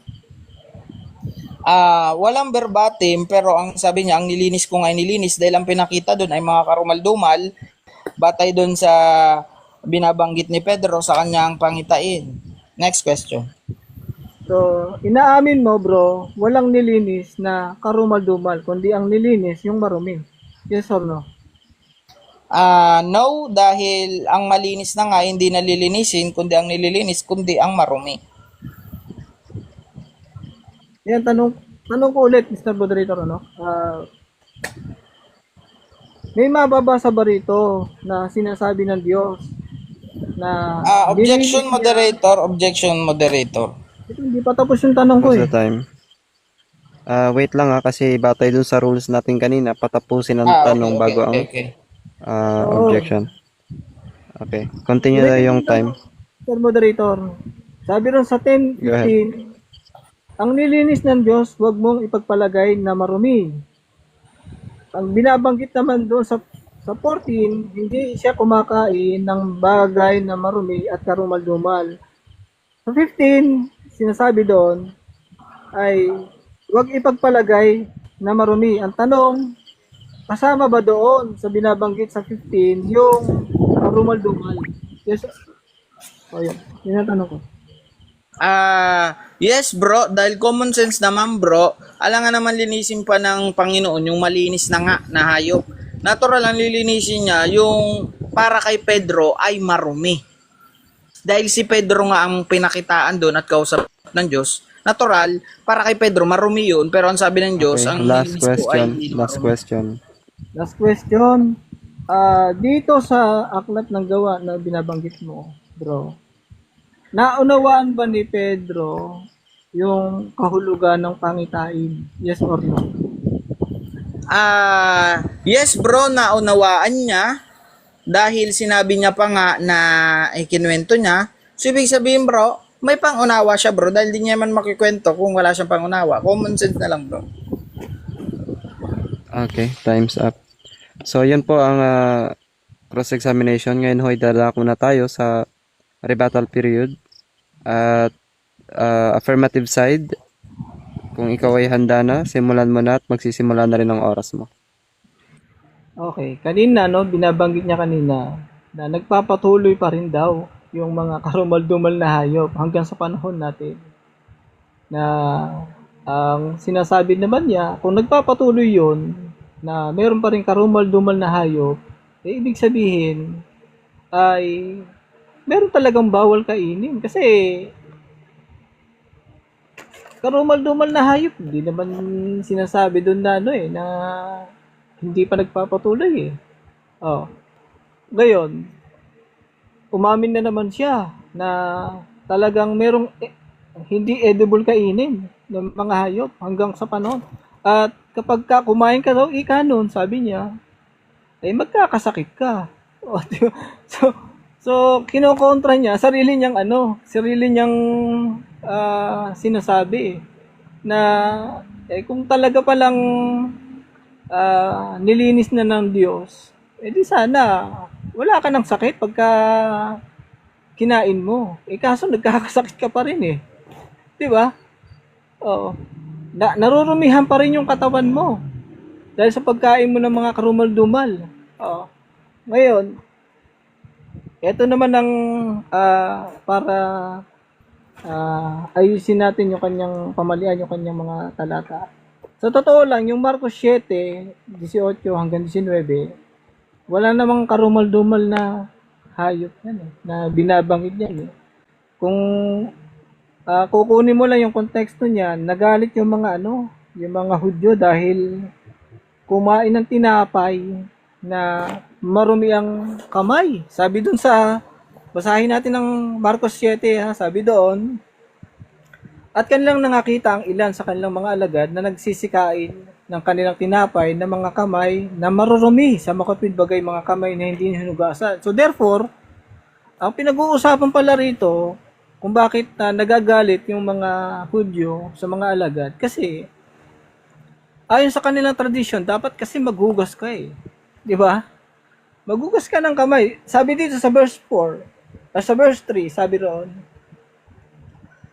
Walang verbatim, pero ang sabi niya, ang nilinis ko nga ay nilinis dahil ang pinakita doon ay mga karumal-dumal, batay doon sa binabanggit ni Pedro sa kanyang pangitain. Next question. So, inaamin mo bro, walang nilinis na karumal-dumal, kundi ang nilinis yung marumi. Yes or no? No, dahil ang malinis na nga hindi nalilinisin, kundi ang nililinis, kundi ang marumi. Yan, tanong ko ulit, Mr. Moderator, ano? May mababasa ba rito na sinasabi ng Diyos na Objection nililinis niya- moderator, objection moderator. Ito, hindi pa tapos yung tanong ko What's eh. the time? Wait lang kasi batay dun sa rules natin kanina, patapusin ang tanong bago ang okay. objection. Okay, continue na yung time. Mr. Moderator, sabi ron sa Go ahead. 10:15, ang nilinis ng Diyos, huwag mong ipagpalagay na marumi. Ang binabanggit naman doon sa 14, hindi siya kumakain ng bagay na marumi at karumal-dumal. Sa 15, sinasabi doon ay huwag ipagpalagay na marumi. Ang tanong, kasama ba doon sa binabanggit sa 15 yung karumal-dumal? Yes. O yan. Yun ang tanong ko. Yes bro, dahil common sense naman bro, alangan naman linisin pa ng Panginoon yung malinis na nga na hayop. Natural ang lilinisin niya yung para kay Pedro ay marumi. Dahil si Pedro nga ang pinakitaan doon at kausap ng Diyos, natural, para kay Pedro marumi yun, pero ang sabi ng Diyos, Okay, ang last linis ko ay question. hindi Last marumi. question. Last question. Dito sa aklat ng gawa na binabanggit mo, bro, naunawaan ba ni Pedro yung kahulugan ng pangitain? Yes or no? Yes bro, naunawaan niya dahil sinabi niya pa nga na ikinuwento niya. So ibig sabihin bro, may pangunawa siya bro dahil di niya man makikwento kung wala siyang pangunawa. Common sense na lang bro. Okay, time's up. So, yun po ang cross-examination. Ngayon ho, idalak muna tayo sa rebuttal period. At affirmative side, kung ikaw ay handa na, simulan mo na at magsisimula na rin ang oras mo. Okay. Kanina, no, binabanggit niya kanina na nagpapatuloy pa rin daw yung mga karumal-dumal na hayop hanggang sa panahon natin. Na ang sinasabi naman niya, kung nagpapatuloy yun, na meron pa rin karumal-dumal na hayop, eh, ibig sabihin ay meron talagang bawal kainin. Kasi karumal-dumal na hayop, hindi naman sinasabi doon na na hindi pa nagpapatuloy eh. Oh. Ngayon, umamin na naman siya na talagang merong hindi edible kainin ng mga hayop hanggang sa panahon. At kapag kumain ka daw, noon, sabi niya, ay magkakasakit ka. O, diba? So kinokontra niya, sarili niyang sinasabi na kung talaga palang nilinis na ng Diyos, di sana wala ka ng sakit pagka kinain mo. Kaso nagkakasakit ka pa rin eh. Di ba? Oo. Narurumihan pa rin yung katawan mo dahil sa pagkain mo ng mga karumal-dumal. Oo. Ngayon, ito naman ang para ayusin natin yung kanyang pamalian, yung kanyang mga talata. Sa totoo lang, yung Marcos 7:18 hanggang 19, wala namang karumal-dumal na hayop yan na binabanggit niya. Kung kukunin mo lang yung konteksto niya, nagalit yung mga Hudyo dahil kumain ng tinapay na marumi ang kamay. Sabi dun basahin natin ng Marcos 7, sabi doon, at kanilang nakakita ang ilan sa kanilang mga alagad na nagsisikain ng kanilang tinapay na mga kamay na marurumi sa makapid bagay mga kamay na hindi hinugasan. So therefore, ang pinag-uusapan pala rito, kung bakit nagagalit yung mga Hudyo sa mga alagad, kasi ayon sa kanilang tradisyon, dapat kasi maghugas ka eh. Di ba? Maghugas ka ng kamay. Sabi dito sa verse 4, sa verse 3, sabi roon,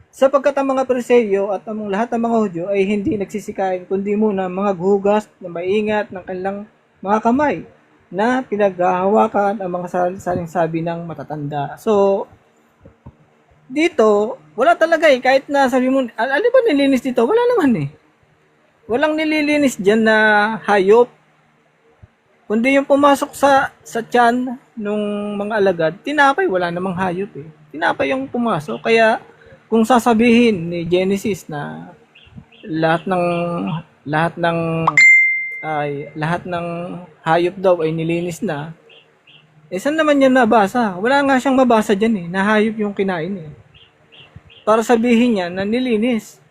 sapagkat ang mga Pariseo at ang lahat ng mga Hudyo ay hindi nagsisikain, kundi muna mga guhugas na maingat ng kanilang mga kamay na pinaghahawakan ang mga saling sabi ng matatanda. So, dito, wala talaga eh. Kahit na sabi mo, ano ba nilinis dito? Wala naman eh. Walang nililinis dyan na hayop. Kundi yung pumasok sa tiyan nung mga alagad, tinapay, wala namang hayop eh. Tinapay yung pumasok. Kaya kung sasabihin ni Genesis na lahat ng lahat ng lahat ng hayop daw ay nilinis na, eh saan naman yan nabasa? Wala nga siyang mabasa diyan eh, na hayop yung kinain eh. Para sabihin niya na nilinis.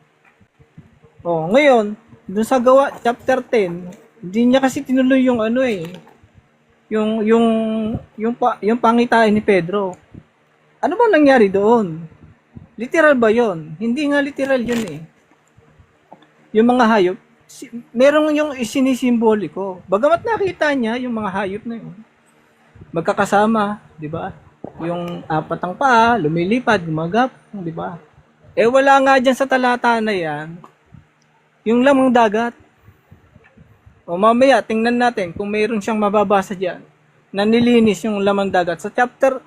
Oh, ngayon, dun sa Gawa chapter 10, hindi niya kasi tinuloy yung ano eh, yung pangitain ni Pedro. Ano ba nangyari doon? Literal ba 'yon? Hindi nga literal 'yun eh. Yung mga hayop, merong yung isinisymboliko. Bagamat nakita niya yung mga hayop na 'yun, magkakasama, 'di ba? Yung apat ang paa, lumilipad, gumagapang, 'di ba? Eh wala nga diyan sa talata na 'yan, yung lamang dagat. O mamaya, tingnan natin kung mayroon siyang mababasa diyan na nilinis yung lamang dagat. Sa chapter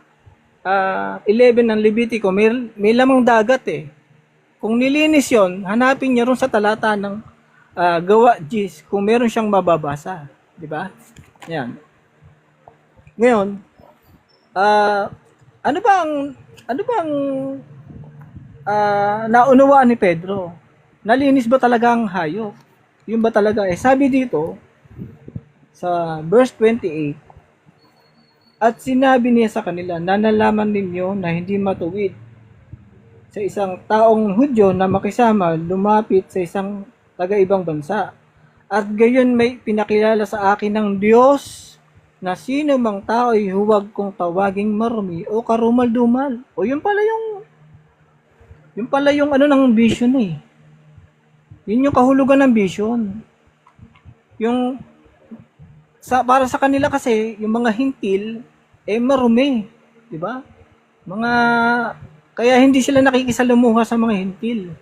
11 ng Levitico, may lamang dagat eh. Kung nilinis yon, hanapin niya ron sa talata ng Gawa 10 kung meron siyang mababasa. Di ba? Yan. Ngayon, ano bang naunawaan ni Pedro? Nalinis ba talaga ang hayop? Yun ba talaga? Eh, sabi dito, sa verse 28, at sinabi niya sa kanila, nalalaman ninyo na hindi matuwid sa isang taong Hudyo na makisama lumapit sa isang taga-ibang bansa. At gayon may pinakilala sa akin ng Diyos na sino mang tao ay huwag kong tawaging marumi o karumal-dumal. O yun pala yung ano ng vision eh. Yun yung kahulugan ng vision. Para sa kanila kasi, yung mga hintil, marumi. Di ba? Kaya hindi sila nakikisalamuha sa mga hintil.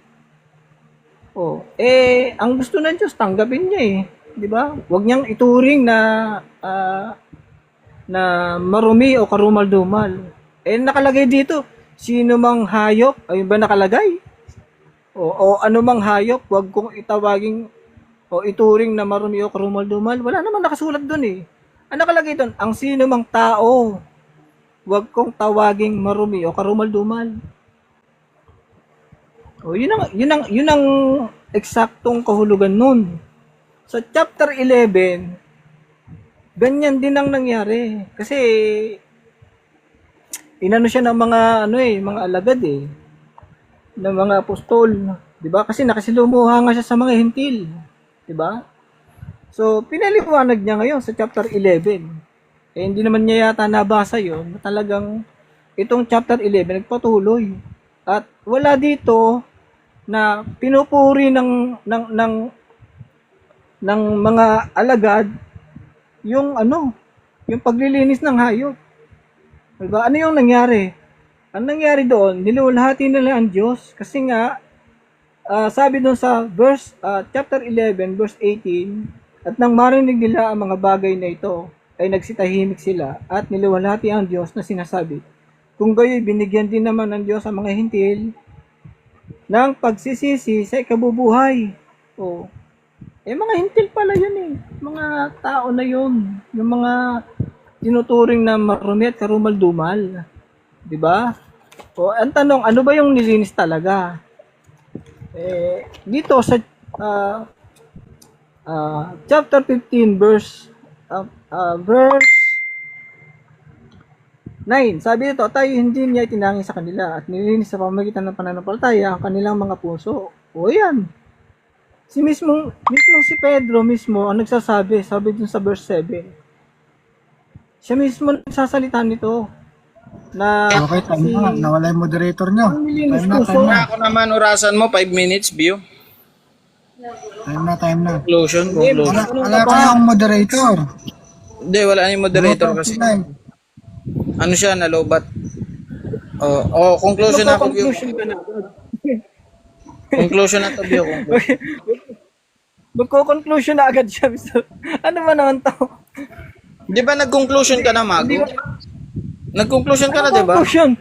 Ang gusto ng Diyos, tanggapin niya eh. Di ba? Huwag niyang ituring na marumi o karumal-dumal. Nakalagay dito, sino mang hayop, ayun ba nakalagay? O anumang hayop, wag kong itawaging o ituring na marumi o karumal-dumal. Wala naman nakasulat doon eh. Ang nakalagay doon, ang sino mang tao, wag kong tawaging marumi o karumal-dumal. Yun ang eksaktong kahulugan nun. Sa chapter 11, ganyan din ang nangyari. Kasi inano siya ng mga alagad eh, ng mga apostol, 'di ba? Kasi nakasilumuha nga siya sa mga hintil, 'di ba? So, pinaliwanag niya ngayon sa chapter 11. Hindi naman niya yata nabasa 'yon, na talagang itong chapter 11 nagpatuloy. At wala dito na pinupuri ng mga alagad yung paglilinis ng hayop. 'Di ba? Ano yung nangyari? Ang nangyari doon, niluwalhati nila ang Diyos kasi nga sabi doon sa chapter 11 verse 18, at nang marinig nila ang mga bagay na ito, ay nagsitahimik sila at niluwalhati ang Diyos na sinasabi, kung gayo'y binigyan din naman ng Diyos ang mga hintil ng pagsisisi sa ikabubuhay. Mga hintil pala yun eh. Mga tao na yun. Yung mga tinuturing na marumi at karumal-dumal. Diba? Ang tanong, ano ba yung nilinis talaga? Dito sa chapter 15 verse 9, sabi dito, tayo hindi niya itinangin sa kanila at nilinis sa pamamagitan ng pananampalataya ang kanilang mga puso. Yan. Mismo si Pedro mismo ang nagsasabi, sabi dun sa verse 7. Siya mismo nagsasalita nito. Okay, time na. Nawala yung moderator nyo. Time na. Ako naman, orasan mo, 5 minutes, view. Time na. Conclusion. Wala pa yung moderator. Hindi, wala na yung moderator kasi. Ano siya, nalobat. Conclusion na ako, view. Conclusion na to, view. Magko-conclusion na agad siya. Ano ba naman to? Di ba nag-conclusion ka na, Mago? Nag-conclusion ka na, di ba? Conclusion.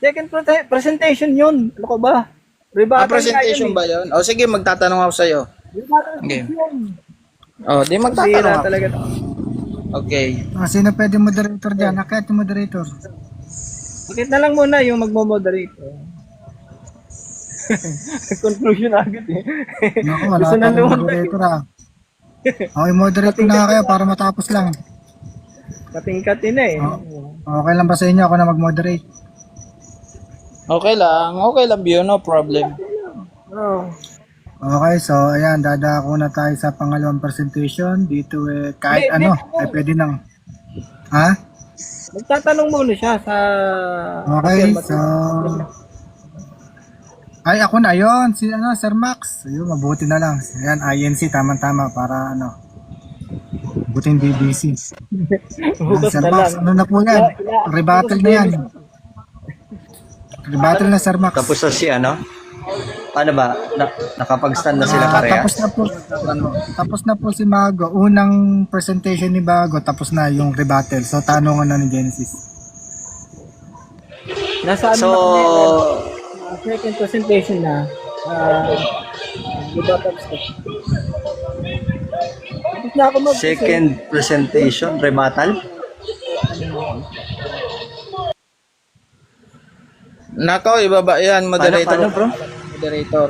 Second presentation yun. Ano ko ba? Rebuttal Presentation ba yun? Sige, magtatanong ako sa'yo. Rebuttal Okay. yun. Oh, di Bira magtatanong ako. talaga. Okay. Sino pwede moderator dyan? Akit yung moderator. Bakit na lang muna yung magmo-moderate. Conclusion agad eh. Naku, wala Gusto pa na akong lumabas. moderator Okay, moderate ko na kayo para matapos lang. Kating-katin na eh. Okay lang ba sa inyo ako na mag-moderate? Okay lang yun, no problem. Oh. Okay, so ayan, dadako na tayo sa pangalawang presentation. Dito kahit Hindi, ano, hindi. ay pwede nang. Ha? Magtatanong muna siya sa Okay, affirmative. so ay ako na yon, si Sir Max. Ayun, mabuti na lang. Ayan, INC tama-tama para buti hindi busy. Bukas Sir na Max, lang. ano na po yan? Rebuttal na yan. Rebuttal na Sir Max. Tapos na si paano ba? Nakapag-stand na sila pareha? Tapos na po si Mago. Unang presentation ni Bago, tapos na yung rebuttal. So tanongan na ni Genesis. Nasa ano So, na kami, second presentation na. Diba tapos na. Tapos na ako second presentation, rebuttal? Nakaw, ibaba yan, moderator. Paano, bro? Moderator.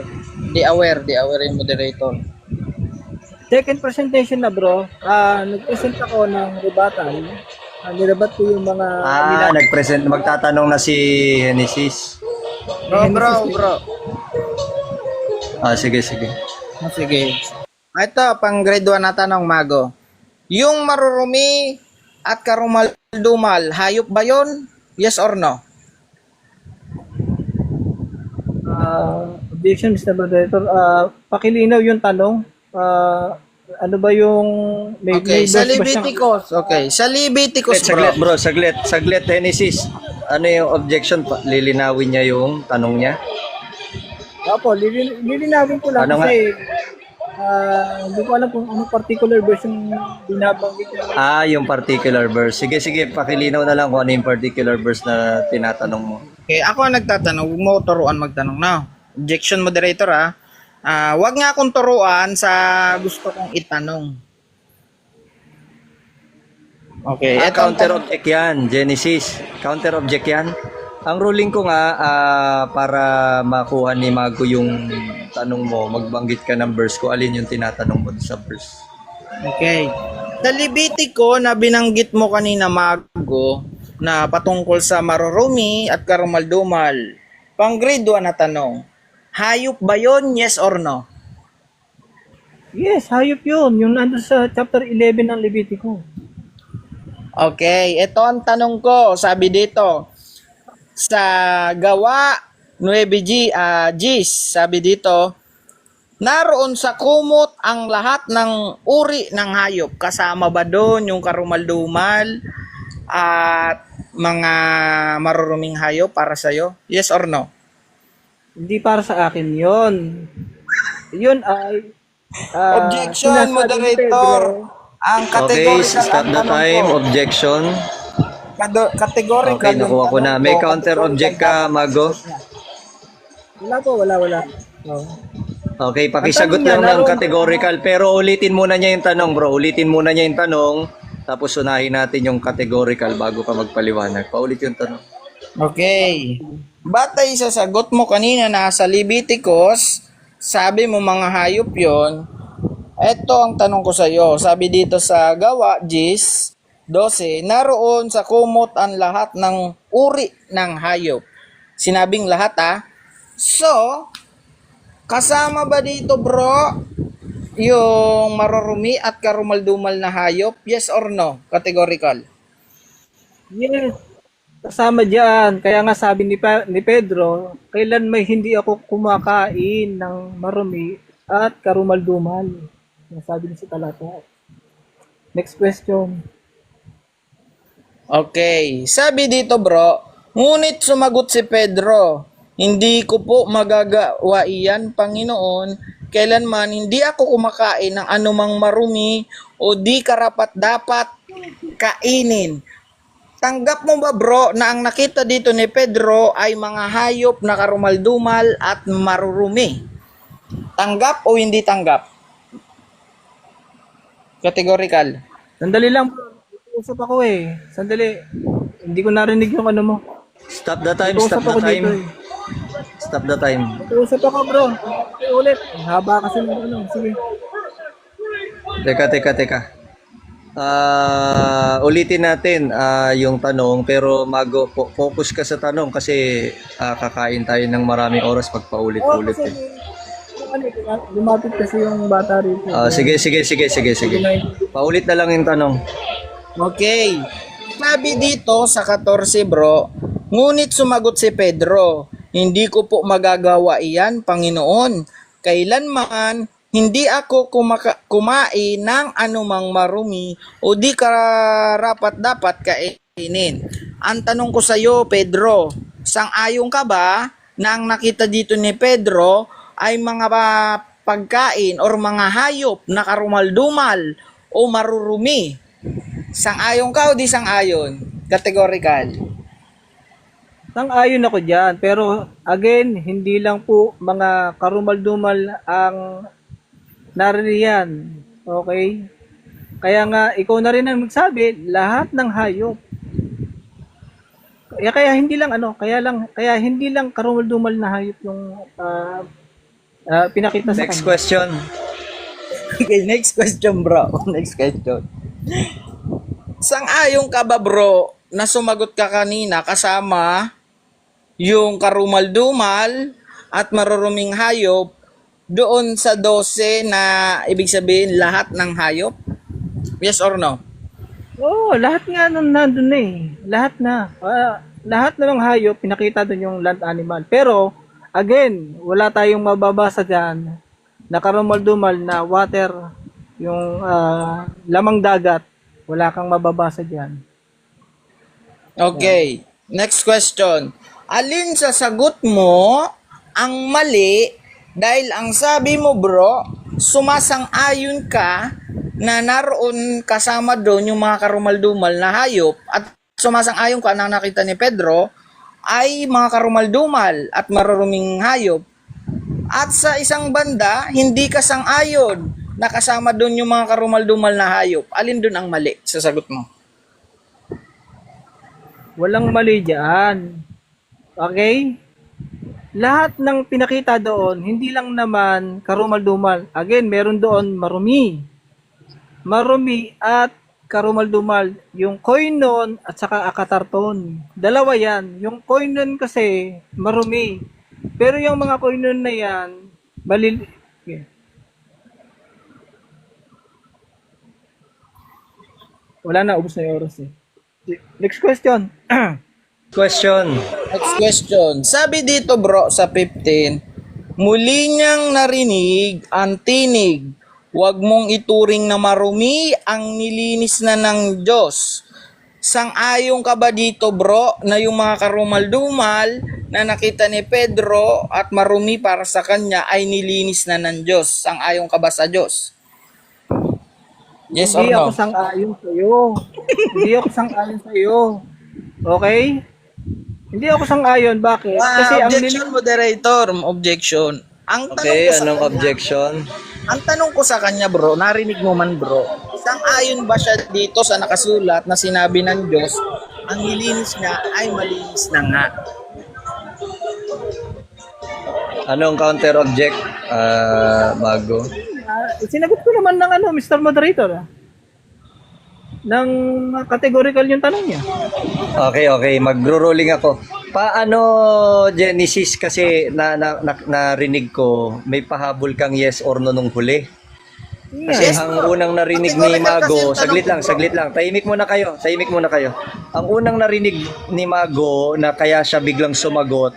Di aware yung moderator. Second presentation na bro. Nag-present ako ng rebuttal. Nirebat ko yung mga Nag-present, magtatanong na si Genesis. Bro. Sige. Sige. Ito, pang grade 1 na tanong, Mago. Yung marurumi at karumal-dumal, hayop ba yun? Yes or no? Objection, Mr. Moderator. Pakilinaw yung tanong. Ano ba yung Okay, sa verse ba siya? Leviticus. Okay, sa Leviticus, bro. Saglit, Genesis. Ano yung objection? Lilinawin niya yung tanong niya? Opo, lilinawin ko lang Ano nga? kasi hindi ko alam kung anong particular verse yung binabanggit niya. Yung particular verse. Sige, pakilinaw na lang kung ano yung particular verse na tinatanong mo. Okay, ako ang nagtatanong, huwag mo turuan magtanong na. Objection, moderator, ha. Wag nga akong turuan sa gusto kong itanong. Okay, Counter-object yan, Genesis. Counter-object yan. Ang ruling ko nga, para makuha ni Mago yung tanong mo, magbanggit ka ng verse ko, alin yung tinatanong mo sa verse. Okay. Sa Levitico na binanggit mo kanina, Mago, na patungkol sa marurumi at karumaldumal, pang grade 1 na tanong, hayop ba yon? Yes or no? Yes, hayop yun. Yung nandun sa chapter 11 ng Levitico. Okay, ito ang tanong ko. Sabi dito, sa Gawa 9Gs, sabi dito, naroon sa kumot ang lahat ng uri ng hayop. Kasama ba doon yung karumaldumal at mga maruruming hayop para sa'yo? Yes or no? Hindi para sa akin yon. Yun ay Objection, sinasabi ni moderator. Pedro. Ang Okay, categorical stop the time. Objection. Categorical. Okay, nakuha ko na. May counter-object ka, Mago? Wala po, wala. Oh. Okay, pakisagot Ang tanong lang niya, ng naroon- categorical. Pero ulitin muna niya yung tanong, bro. Ulitin muna niya yung tanong. Tapos unahin natin yung categorical bago ka magpaliwanag. Paulit yung tanong. Okay. Batay sa sagot mo kanina na sa Leviticus, sabi mo mga hayop yon. Ito ang tanong ko sa iyo. Sabi dito sa Gawa 10:12, naroon sa kumot ang lahat ng uri ng hayop. Sinabing lahat, ha. So, kasama ba dito, bro, yung marurumi at karumaldumal na hayop? Yes or no? Categorical. Yes. Kasama diyan. Kaya nga sabi ni Pedro, kailan may hindi ako kumakain ng marumi at karumaldumal. Sabi niya sa talata. Next question. Okay. Sabi dito, bro, ngunit sumagot si Pedro, hindi ko po magagawa iyan, Panginoon, kailanman hindi ako kumakain ng anumang marumi o di karapat-dapat kainin. Tanggap mo ba, bro, na ang nakita dito ni Pedro ay mga hayop na karumaldumal at marurumi? Tanggap o hindi tanggap? Categorical. Sandali lang bro. Usap ako eh. Sandali. Hindi ko narinig yung ano mo. Stop the time, Usap stop the ako dito time. eh. Stop the time. Usap ako bro. Okay, ulit. Ang haba kasi ng ano. Sige. Teka. Ulitin natin yung tanong pero focus ka sa tanong kasi kakain tayo ng maraming oras pag Oh, paulit-ulit. kasi lumapit kasi yung bata rito. Sige. Paulit na lang yung tanong. Okay. Sabi dito sa 14 bro, ngunit sumagot si Pedro, hindi ko po magagawa iyan, Panginoon. Kailanman, hindi ako kumain ng anumang marumi o di karapat dapat kainin. Ang tanong ko sa iyo, Pedro, sang-ayon ka ba na ang nakita dito ni Pedro ay mga pagkain or mga hayop na karumal-dumal o marurumi? Sang-ayon ka o di sang-ayon? Categorical. Sang-ayon ako dyan. Pero again, hindi lang po mga karumal-dumal ang naririyan. Okay? Kaya nga, ikaw na rin ang magsabi, lahat ng hayop. Kaya hindi lang kaya hindi lang karumal-dumal na hayop yung pinakita sa Next kanya. question. Okay, next question bro. Next question. Sang-ayon ka ba bro na sumagot ka kanina kasama yung karumal-dumal at maruruming hayop doon sa 12 na ibig sabihin lahat ng hayop? Yes or no? Oo, lahat nga nandun eh. Lahat na. Lahat na ng hayop, pinakita doon yung land animal. Pero, again, wala tayong mababasa dyan na karumal-dumal na water, yung lamang dagat. Wala kang mababasa dyan. Okay. Next question. Alin sa sagot mo ang mali dahil ang sabi mo bro, sumasang-ayon ka na naroon kasama doon yung mga karumal-dumal na hayop at sumasang-ayon ka na nakita ni Pedro ay mga karumal-dumal at maruruming hayop. At sa isang banda, hindi ka sang-ayon na kasama doon yung mga karumal-dumal na hayop. Alin doon ang mali sa sagot mo? Walang mali dyan. Okay? Lahat ng pinakita doon, hindi lang naman karumal-dumal. Again, meron doon marumi. Marumi at karumal-dumal. Yung koinon at saka akatarton. Dalawa yan. Yung koinon kasi marumi. Pero yung mga koinon na yan, okay. Wala na, ubos na yung oras eh. Next question. Question. Next question. Sabi dito bro sa 15, muli niyang narinig ang tinig. Huwag mong ituring na marumi ang nilinis na ng Diyos. Sang-ayon ka ba dito bro na yung mga karumal-dumal na nakita ni Pedro at marumi para sa kanya ay nilinis na ng Diyos? Sang-ayon ka ba sa Diyos? Yes or Hindi no? ako sang-ayon sa iyo. Hindi ako sang-ayon sa iyo. Okay? Hindi ako sang-ayon. Bakit? Kasi ang Objection, moderator. Objection. Ang tanong Okay, ko sa anong kanya- objection? Ang tanong ko sa kanya bro, narinig mo man bro, sang-ayon ba siya dito sa nakasulat na sinabi ng Diyos, ang nilinis niya ay malinis na nga? Anong counter object? Bago. sinagot ko naman ng Mr. Moderator. Ng categorical yung tanong niya. Okay. Magro-rolling ako. Paano, Genesis, kasi narinig ko, may pahabol kang yes or no nung huli. Kasi Yes, ang bro. unang narinig ni Categorical kasi Mago, yung tanong, saglit lang. Tahimik muna kayo. Ang unang narinig ni Mago na kaya siya biglang sumagot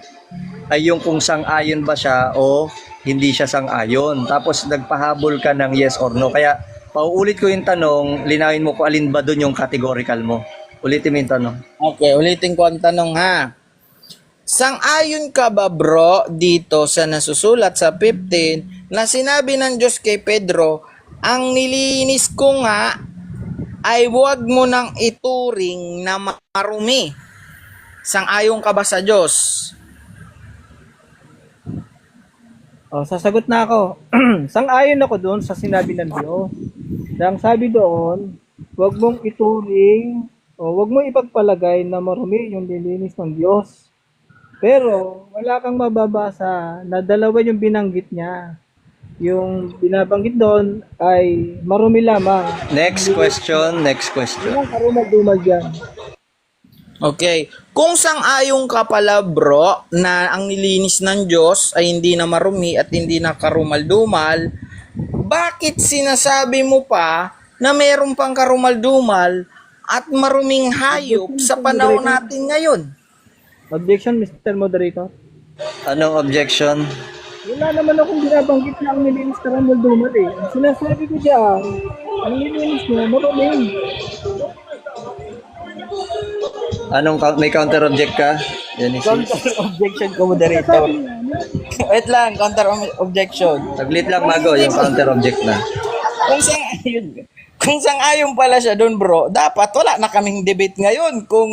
ay yung kung sang-ayon ba siya o hindi siya sang-ayon. Tapos nagpahabol ka ng yes or no. Kaya pauulit ko yung tanong, linawin mo kung alin ba doon yung categorical mo. Ulitin mo yung tanong. Okay, ulitin ko ang tanong ha. Sang-ayon ka ba bro dito sa nasusulat sa 15 na sinabi ng Diyos kay Pedro, ang nilinis ko nga ay huwag mo nang ituring na marumi. Sang-ayon ka ba sa Diyos? Sasagot na ako. Sang-ayon ako doon sa sinabi ng Diyos. Ang sabi doon, wag mong ituring o wag mong ipagpalagay na marumi yung nilinis ng Diyos. Pero wala kang mababasa na dalawa yung binanggit niya. Yung binabanggit doon ay marumi lamang. Next question, next question. Walang karumal-dumal dyan. Okay. Kung sang-ayon ka pala bro na ang nilinis ng Diyos ay hindi na marumi at hindi na karumal-dumal, bakit sinasabi mo pa na meron pang karumal-dumal at maruming hayop sa panahon natin ngayon? Objection, Mr. Moderator. Anong objection? Wala naman akong binabanggit na ang nilinis karumal-dumal eh. Ang sinasabi ko dyan, ang nilinis niya marumi. May counter object ka? Genesis? Objection ko, moderator. Wait lang, counter objection. Saglit lang, Mago, yung counter object na. Kung sang-ayon pala siya doon bro, dapat wala na kaming debate ngayon. Kung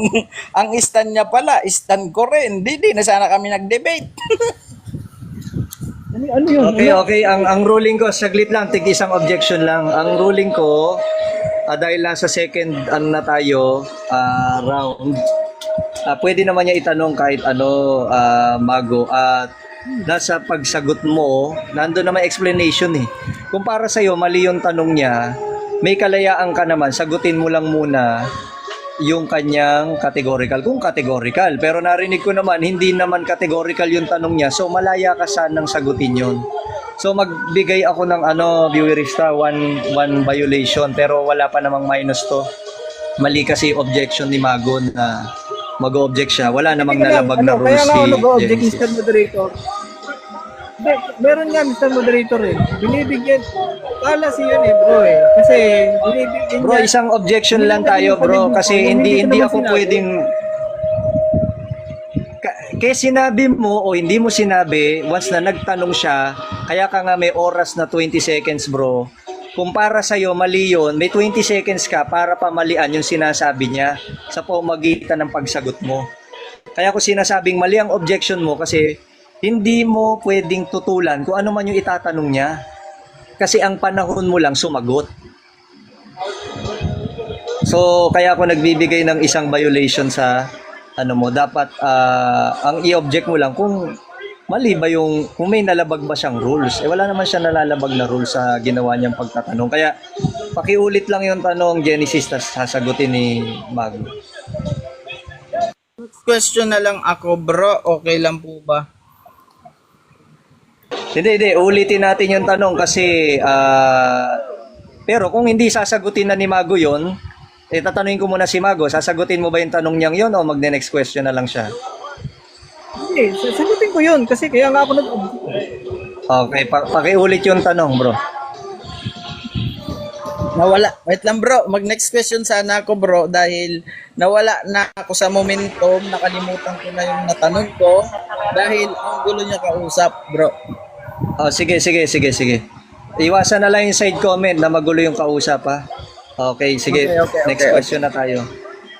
ang stand niya pala, stand ko rin, di na sana kami nag-debate. Ano yun? Okay. Ang ruling ko, saglit lang, tig isang objection lang. Ang ruling ko, dahil nasa second na tayo, round, pwede naman niya itanong kahit ano, Mago. At nasa pagsagot mo, nandun naman explanation eh. Kung para sa'yo, mali yung tanong niya, may kalayaan ka naman, sagutin mo lang muna yung kanyang categorical. Kung categorical, pero narinig ko naman, hindi naman categorical yung tanong niya, so malaya ka sanang sagutin yun. So magbigay ako ng viewerista, one violation, pero wala pa namang minus to. Mali kasi objection ni Mago na mag-object siya. Wala namang nalabag na rules Kaya nga ako nag-object, Genesis. Mr. Moderator. Hindi, meron nga, Mr. Moderator eh. Binibigyan, policy yun eh, bro eh. Kasi binibigyan Bro, niya. isang objection lang tayo, bro, kasi hindi ako pwedeng kaya sinabi mo o hindi mo sinabi once na nagtanong siya, kaya ka nga may oras na 20 seconds, bro. Kung para sa'yo mali yun, may 20 seconds ka para pamalian yung sinasabi niya sa pamamagitan ng pagsagot mo. Kaya ko sinasabing mali ang objection mo kasi hindi mo pwedeng tutulan kung ano man yung itatanong niya. Kasi ang panahon mo lang sumagot. So, kaya ako nagbibigay ng isang violation sa dapat ang i-object mo lang kung mali ba kung may nalabag ba siyang rules. Wala naman siya nalalabag na rules sa ginawa niyang pagtatanong. Kaya, pakiulit lang yung tanong, Genesis, tas sasagutin ni Mag. Question na lang ako bro, okay lang po ba? Hindi, ulitin natin yung tanong kasi pero kung hindi sasagutin na ni Mago yun, tatanungin ko muna si Mago, sasagutin mo ba yung tanong niyang yun o magne-next question na lang siya? Hindi, sasagutin ko yun kasi kaya nga ako nag-object. Okay, pakiulit yung tanong, bro. Nawala. Wait lang bro, mag-next question sana ako bro dahil nawala na ako sa momentum, nakalimutan ko na yung natanong ko dahil ang gulo niya kausap bro. Sige. Iwasan na lang yung side comment na magulo yung kausap, ha? Okay, sige. Okay. Next question na tayo.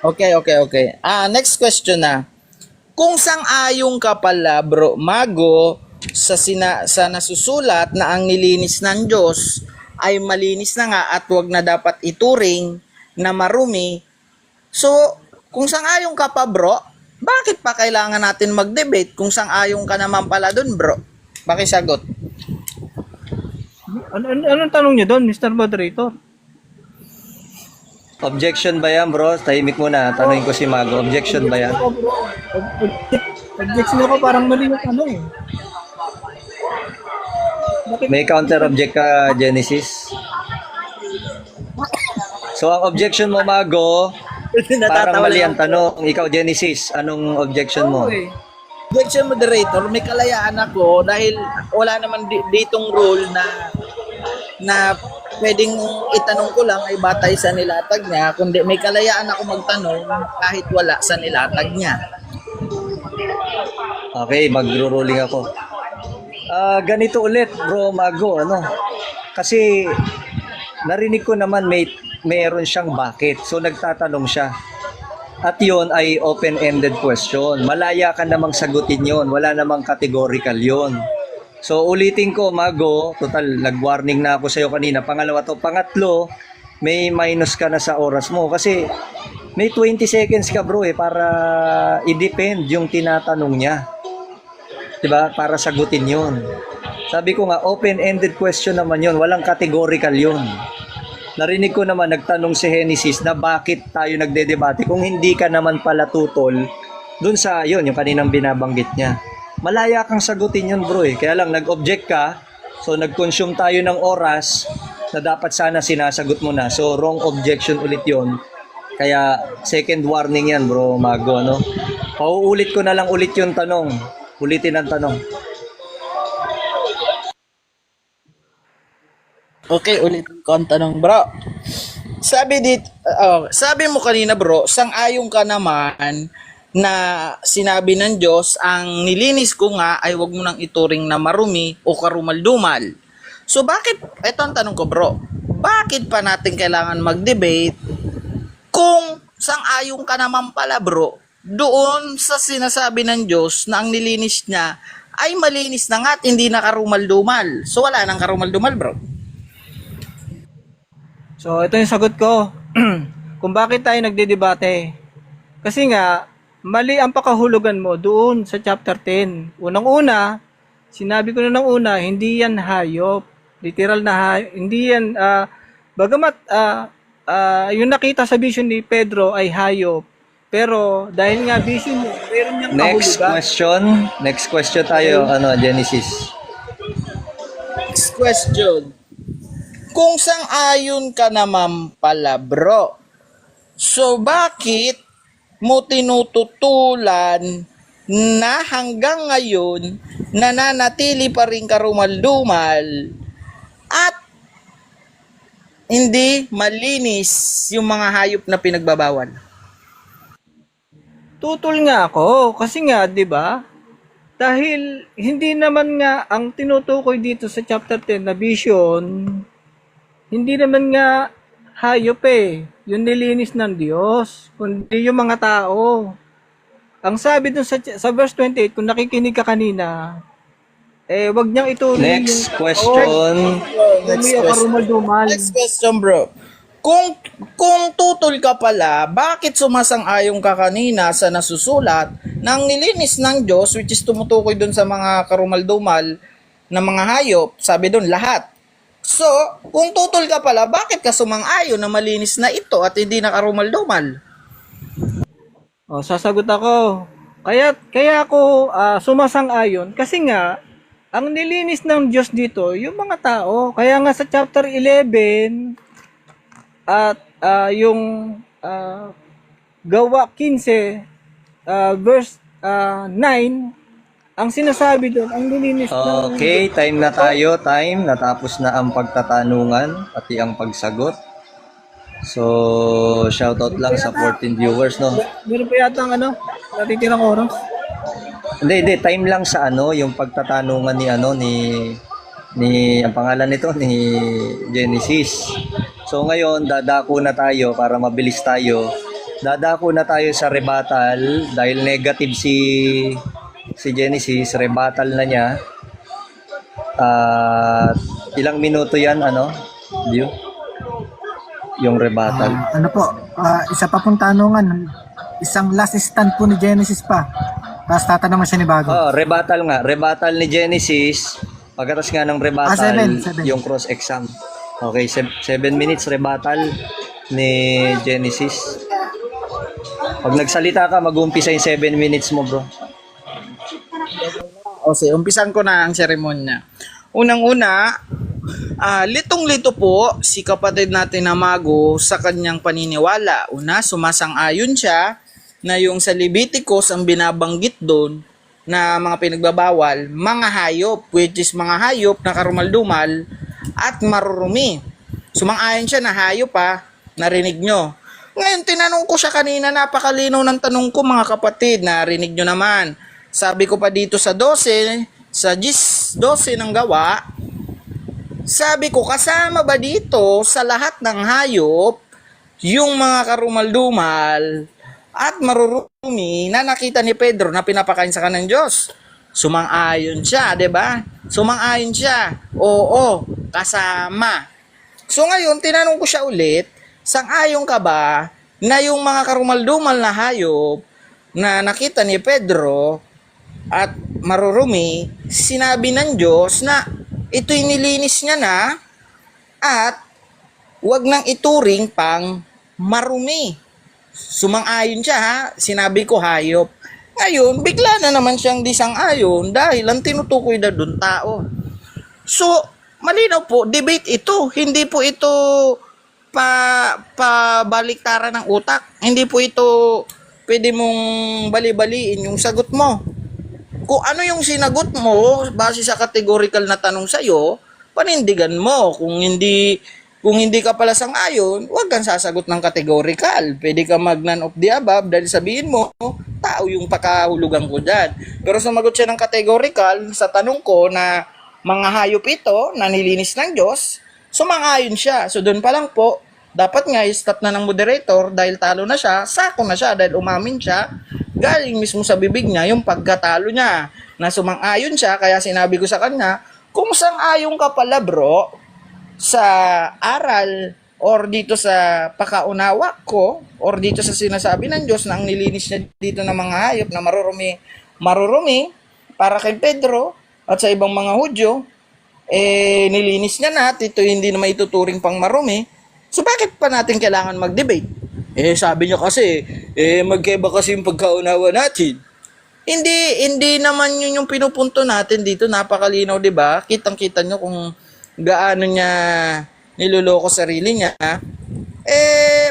Okay. Next question na. Kung sang-ayon ka pala, bro, Mago, sa nasusulat na ang nilinis ng Diyos ay malinis na nga at wag na dapat ituring na marumi. So, kung sang-ayon ka pa, bro, bakit pa kailangan natin mag-debate kung sang-ayon ka naman pala dun, bro? Pakisagot. Anong tanong niyo doon, Mr. Moderator? Objection ba yan, bro? Tahimik muna. Tanungin ko si Mago. Objection ba yan? Objection ako, parang mali yung ano eh. May counter object ka, Genesis? So, ang objection mo, Mago, parang mali ang tanong. Ikaw, Genesis, anong objection mo? Okay. Objection moderator, may kalayaan ako dahil wala naman ditong rule na pwedeng itanong ko lang ay batay sa nilatag niya, kundi may kalayaan ako magtanong kahit wala sa nilatag niya. Okay, magro-rolling ako. Ganito ulit, bro Mago, kasi narinig ko naman mayroon siyang bakit. So nagtatanong siya. At yon ay open-ended question. Malaya ka namang sagutin yon. Wala namang categorical yon. So ulitin ko, Mago, total nag-warning na ako sa iyo kanina. Pangalawa to, pangatlo, may minus ka na sa oras mo. Kasi may 20 seconds ka bro para i-depend yung tinatanong niya. 'Di ba? Para sagutin yun. Sabi ko nga, open-ended question naman yun. Walang categorical yun. Narinig ko naman, nagtanong si Genesis na bakit tayo nagdedebate kung hindi ka naman pala tutol dun sa yun, yung kaninang binabanggit niya. Malaya kang sagutin yun bro eh. Kaya lang nag-object ka, so nag-consume tayo ng oras na dapat sana sinasagot mo na. So wrong objection ulit yun. Kaya second warning yan bro, Mago, ano? Pauulit ko na lang ulit yung tanong. Ulitin ang tanong. Okay, ulitin ko ang tanong, bro. Sabi mo kanina, bro, sang-ayon ka naman na sinabi ng Diyos, ang nilinis ko nga ay wag mo nang ituring na marumi o karumal-dumal. So bakit, eto ang tanong ko, bro, bakit pa natin kailangan mag-debate kung sang-ayon ka naman pala, bro, doon sa sinasabi ng Diyos na ang nilinis niya ay malinis na nga at hindi na karumal-dumal. So wala nang karumal-dumal, bro. So, ito yung sagot ko. Kung bakit tayo nagdedebate. Kasi nga, mali ang pakahulugan mo doon sa chapter 10. Unang-una, sinabi ko na ng una, hindi yan hayop. Literal na hayop. Hindi yan, bagamat, yung nakita sa vision ni Pedro ay hayop. Pero, dahil nga vision mo, meron niyang kahulugan. Next question tayo, Genesis. Next question. Kung sang-ayon ka naman pala, bro, so bakit mo tinututulan na hanggang ngayon nananatili pa rin karumal-dumal at hindi malinis yung mga hayop na pinagbabawal? Tutol nga ako kasi nga 'di ba? Dahil hindi naman nga ang tinutukoy dito sa chapter 10 na vision, hindi naman nga hayop yung nilinis ng Diyos, kundi yung mga tao. Ang sabi dun sa verse 28, kung nakikinig ka kanina, wag niyang ituring Next question. Next question, bro. Kung tutol ka pala, bakit sumasang-ayon ka kanina sa nasusulat ng nilinis ng Diyos, which is tumutukoy dun sa mga karumal-dumal na mga hayop, sabi dun lahat. So, kung tutol ka pala, bakit ka sumang-ayon na malinis na ito at hindi na karumal-dumal? Sasagot ako. Kaya ako sumasang-ayon kasi nga ang nilinis ng Diyos dito yung mga tao. Kaya nga sa chapter 11 at yung Gawa 15 verse 9, ang sinasabi doon, ang nilinis ng... Okay, time na tayo. Natapos na ang pagtatanungan, pati ang pagsagot. So, shoutout lang sa 14 viewers, no? Meron pa yata ang natitirang oras. Hindi, time lang sa yung pagtatanungan ni ang pangalan nito, ni Genesis. So, ngayon, dadako na tayo para mabilis tayo. Dadako na tayo sa rebuttal dahil negative si Genesis, rebuttal na niya. Ilang minuto yan, View? Yung rebuttal. Isa pa pong tanungan. Isang last stand po ni Genesis pa. Tapos tatanungan siya ni Bago. Rebuttal nga. Rebuttal ni Genesis. Pagkatapos nga ng rebuttal, seven. yung cross-exam. Okay, 7 minutes rebuttal ni Genesis. Pag nagsalita ka, mag-uumpisa yung 7 minutes mo, bro. Okay, umpisan ko na ang seremonya. Unang-una, litong-lito po si kapatid natin na Mago sa kanyang paniniwala. Una, sumasang-ayon siya na yung sa Leviticus ang binabanggit doon na mga pinagbabawal, mga hayop, which is mga hayop na karumal-dumal at marurumi. Sumang-ayon siya na hayop narinig nyo. Ngayon, tinanong ko siya kanina, napakalinaw ng tanong ko mga kapatid, narinig nyo naman. Sabi ko pa dito sa 12, sa 12 ng Gawa, sabi ko, kasama ba dito sa lahat ng hayop yung mga karumal-dumal at marurumi na nakita ni Pedro na pinapakain sa kanang Diyos? Sumang-ayon siya, 'di ba? Sumang-ayon siya. Oo, kasama. So ngayon, tinanong ko siya ulit, sang-ayon ka ba na yung mga karumaldumal na hayop na nakita ni Pedro at marurumi, sinabi ng Diyos na ito'y nilinis niya na at wag nang ituring pang marumi. Sumang-ayon siya ha, sinabi ko hayop. Ngayon, bigla na naman siyang di sang-ayon dahil ang tinutukoy na doon tao. So, malinaw po, debate ito. Hindi po ito pabaliktaran ng utak. Hindi po ito pwede mong bali-baliin yung sagot mo. Kung ano yung sinagot mo base sa categorical na tanong sa'yo, panindigan mo. Kung hindi ka pala sang-ayon, huwag kang sasagot ng categorical. Pwede ka mag none of the above dahil sabihin mo, tao yung pakahulugan ko dyan. Pero sumagot siya ng categorical sa tanong ko na mga hayop ito na nilinis ng Diyos, sumang-ayon siya. So doon pa lang po, dapat nga i-stop na ng moderator dahil talo na siya, sako na siya dahil umamin siya, galing mismo sa bibig niya yung pagkatalo niya na sumang-ayon siya. Kaya sinabi ko sa kanya, kung sang-ayon ka pala bro, sa aral or dito sa pakaunawa ko or dito sa sinasabi ng Diyos na ang nilinis niya dito ng mga hayop na marurumi para kay Pedro at sa ibang mga Hudyo, nilinis niya na at ito hindi na maituturing pang marumi. So bakit pa natin kailangan mag-debate? Sabi niya kasi, magkaiba kasi yung pagkaunawa natin. Hindi naman yun yung pinupunto natin dito. Napakalinaw, di ba? Kitang-kita nyo kung gaano niya niloloko sarili niya.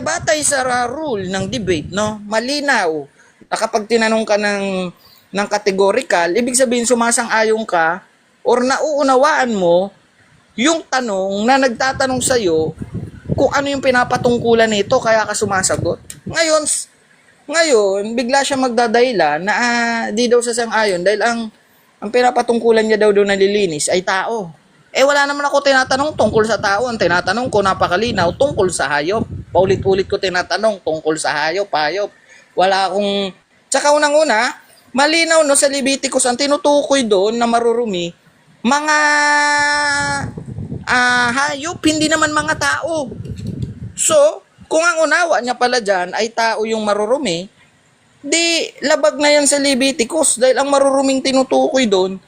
Batay sa rule ng debate, no? Malinaw. Na kapag tinanong ka ng categorical, ibig sabihin sumasang-ayon ka or nauunawaan mo yung tanong na nagtatanong sa'yo kung ano yung pinapatungkulan nito kaya ka sumasagot. Ngayon, bigla siya magdadahilan na di daw sasang-ayon dahil ang pinapatungkulan niya daw nalilinis ay tao. Wala naman ako tinatanong tungkol sa tao. Ang tinatanong ko napakalinaw tungkol sa hayop. Paulit-ulit ko tinatanong tungkol sa hayop. Wala akong... Tsaka unang-una, malinaw no sa Leviticus, ang tinutukoy doon na marurumi, mga hayop, hindi naman mga tao. So, kung ang unawa niya pala dyan ay tao yung marurumi, di labag na yan sa Leviticus dahil ang maruruming tinutukoy doon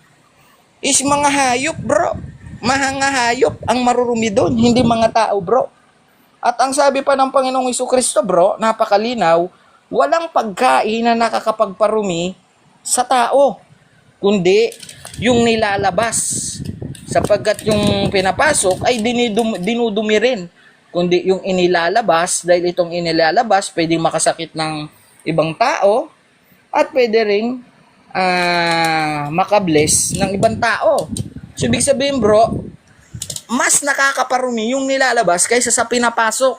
is mga hayop, bro. Mga hayop ang marurumi doon, hindi mga tao, bro. At ang sabi pa ng Panginoong Jesucristo, bro, napakalinaw, walang pagkain na nakakapagparumi sa tao, kundi yung nilalabas. Sapagkat yung pinapasok ay dinudumi rin, kundi yung inilalabas, dahil itong inilalabas pwedeng makasakit ng ibang tao at pwede rin makabless ng ibang tao. So, ibig sabihin bro, mas nakakaparumi yung nilalabas kaysa sa pinapasok.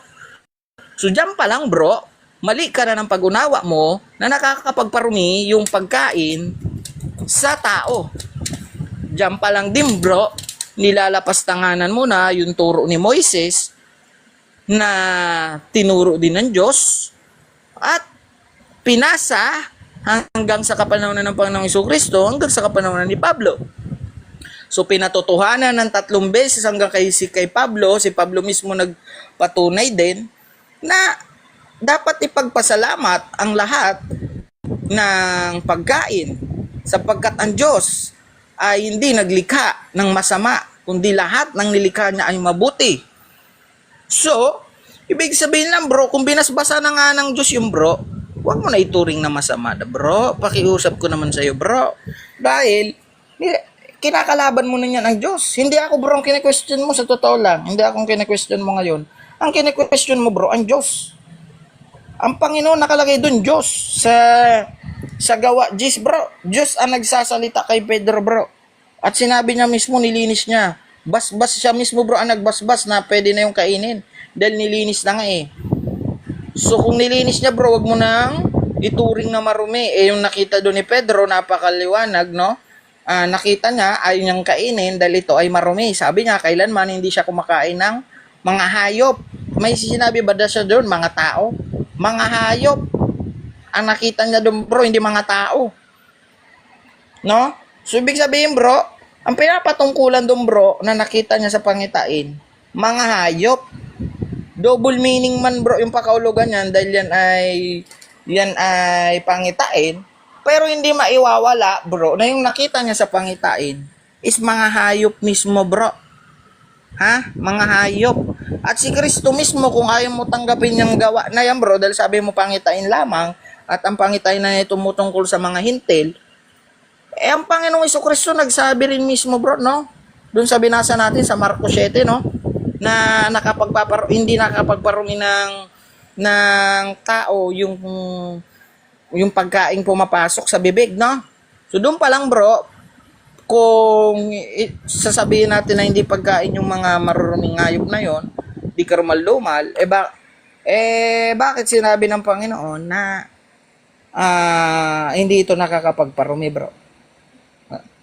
So, dyan pa lang bro, mali ka na ng pag-unawa mo na nakakapagparumi yung pagkain sa tao. Dyan pa lang din bro, nilalapastanganan mo na yung turo ni Moises na tinuro din ng Diyos at pinasa hanggang sa kapanahonan ng Panginoong Jesucristo, hanggang sa kapanahonan ni Pablo. So pinatotohanan ng 3 beses hanggang kay Pablo, si Pablo mismo nagpatunay din na dapat ipagpasalamat ang lahat ng pagkain sapagkat ang Diyos ay hindi naglikha ng masama, kundi lahat ng nilikha niya ay mabuti. So, ibig sabihin lang bro, kung binasbasa na nga ng Diyos yung bro, huwag mo na ituring na masama na bro. Pakiusap ko naman sa'yo bro. Dahil, kinakalaban mo na niyan ang Diyos. Hindi ako bro ang kine-question mo sa totoo lang. Hindi ako ang kine-question mo ngayon. Ang kine-question mo bro, ang Diyos. Ang Panginoon nakalagay doon, Diyos. Sa gawa, Diyos bro. Diyos ang nagsasalita kay Pedro bro. At sinabi niya mismo, nilinis niya. Basbas siya mismo bro ang nagbasbas na pwede na yung kainin. Dahil nilinis na nga eh. So kung nilinis niya bro, wag mo nang ituring na marumi. Yung nakita doon ni Pedro, napakaliwanag no? Nakita niya, ayaw niyang kainin dahil ito ay marumi. Sabi niya, kailanman hindi siya kumakain ng mga hayop. May sinabi ba siya doon? Mga tao? Mga hayop. Ang nakita niya doon bro, hindi mga tao. No? So ibig sabihin bro, ang pinapatungkulan doon bro, na nakita niya sa pangitain, mga hayop. double meaning man bro yung pakaulugan niyan dahil yan ay pangitain. Pero hindi maiwawala bro na yung nakita niya sa pangitain is mga hayop mismo bro. Ha? Mga hayop. At si Kristo mismo kung ayaw mo tanggapin yung gawa na yan bro dahil sabi mo pangitain lamang at ang pangitain na ito tumutungkol sa mga hintil, ang Panginoong Jesucristo nagsabi rin mismo bro, no? Doon sa binasa natin sa Marcos 7, no? Na hindi nakapagparumi ng tao yung pagkain pumapasok sa bibig, no? So doon pa lang bro, kung sasabihin natin na hindi pagkain yung mga maruruming hayop na yon, di karumal-dumal, bakit sinabi ng Panginoon na hindi ito nakakapagparumi bro?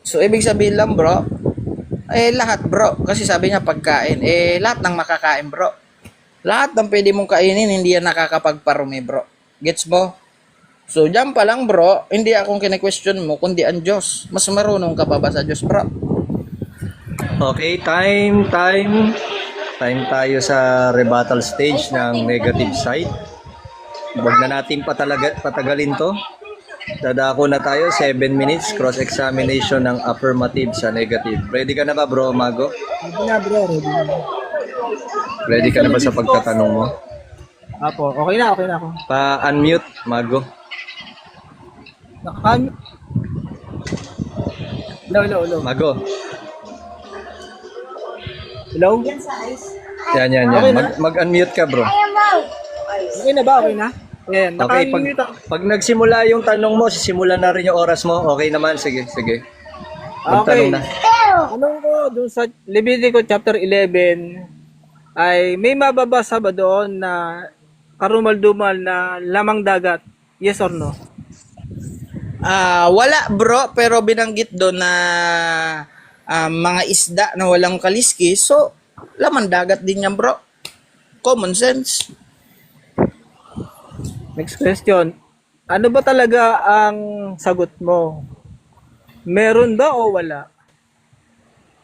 So ibig sabihin lang bro, lahat bro, kasi sabi niya pagkain, lahat ng makakain bro. Lahat ng pwede mong kainin, hindi yan nakakapagparumi bro. Gets mo? So, dyan pa lang bro, hindi akong kine-question mo, kundi ang Diyos. Mas marunong ka pa ba sa Diyos bro? Okay, time tayo sa rebuttal stage ng negative side. Huwag na natin patagalin to. Dadako na tayo, 7 minutes, cross-examination ng affirmative sa negative. Ready ka na ba bro, Mago? Ready na bro, ready na. Ready ka na ba sa pagtatanong mo? Apo, okay na ako. Pa-unmute, Mago. Hello. Mago. Hello? Yan. Okay na? Mag-unmute ka bro. Okay na ba? Okay na? Ayan, Okay, naka-unmute ako. pag nagsimula yung tanong mo, sisimulan na rin yung oras mo. Okay naman, sige. Magtanong na. Anong ko dun sa Leviticus chapter 11 ay may mababasa ba doon na karumal-dumal na lamang dagat? Yes or no? Wala bro, pero binanggit doon na mga isda na walang kaliskis. So, laman dagat din yan bro. Common sense. Next question. Ano ba talaga ang sagot mo? Meron ba o wala?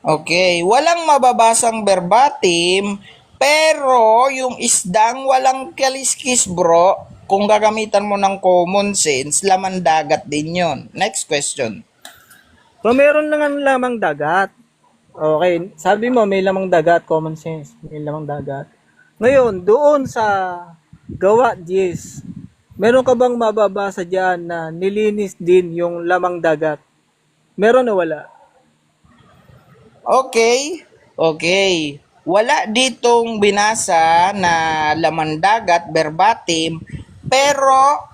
Okay, walang mababasang verbatim, pero yung isdang walang kaliskis bro, kung gagamitan mo ng common sense, laman dagat din yon. Next question. So, meron lang ang lamang dagat. Okay, sabi mo may lamang dagat, common sense, may lamang dagat. Ngayon, doon sa Gawa 10, meron ka bang mababasa dyan na nilinis din yung lamang dagat? Meron o wala? Okay. Wala ditong binasa na laman dagat, verbatim, pero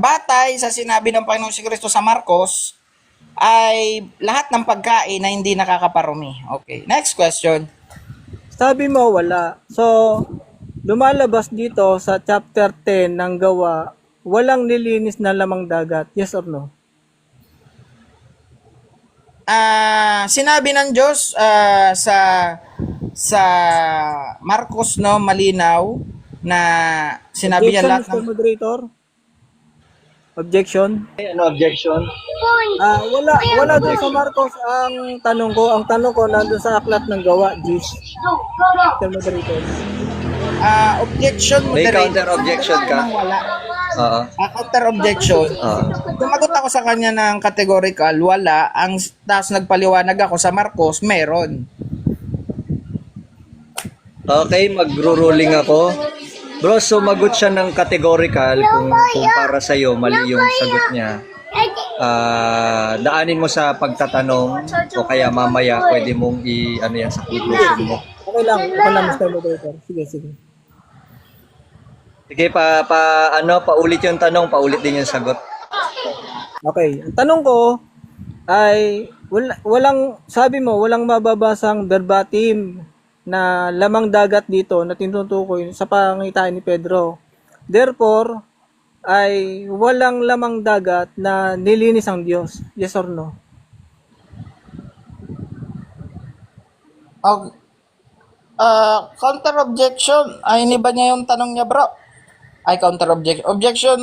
batay sa sinabi ng Panginoong Kristo sa Marcos, ay lahat ng pagkain na hindi nakakaparumi. Okay, next question. Sabi mo wala. So, lumalabas dito sa chapter 10 ng Gawa, walang nilinis na lamang dagat. Yes or no? Sinabi ng Diyos sa Marcos no, malinaw na sinabi niya lahat Mr. Moderator? Objection? Ano objection? Wala doon sa Marcos ang tanong ko. Ang tanong ko nandun sa aklat ng Gawa, Gis. Mr. Moderator. Objection May moderator. counter objection ka? Wala. Oo. Counter objection. Tumagot ako sa kanya ng categorical, wala. Tapos nagpaliwanag ako sa Marcos, meron. Okay, magro-ruling ako. Bro, sumagot siya ng categorical kung para sa'yo mali yung sagot niya. Daanin mo sa pagtatanong o kaya mamaya pwede mong ano yan sa conclusion mo. Okay lang, Mr. Moderator. Sige. Sige, paulit yung tanong, paulit din yung sagot. Okay, ang tanong ko ay sabi mo, walang mababasang verbatim na lamang dagat dito na tinutukoy sa pangitain ni Pedro. Therefore, ay walang lamang dagat na nilinis ang Diyos. Yes or no? Counter objection. Ay, iniba niya yung tanong niya, bro. Ay, counter objection. Objection,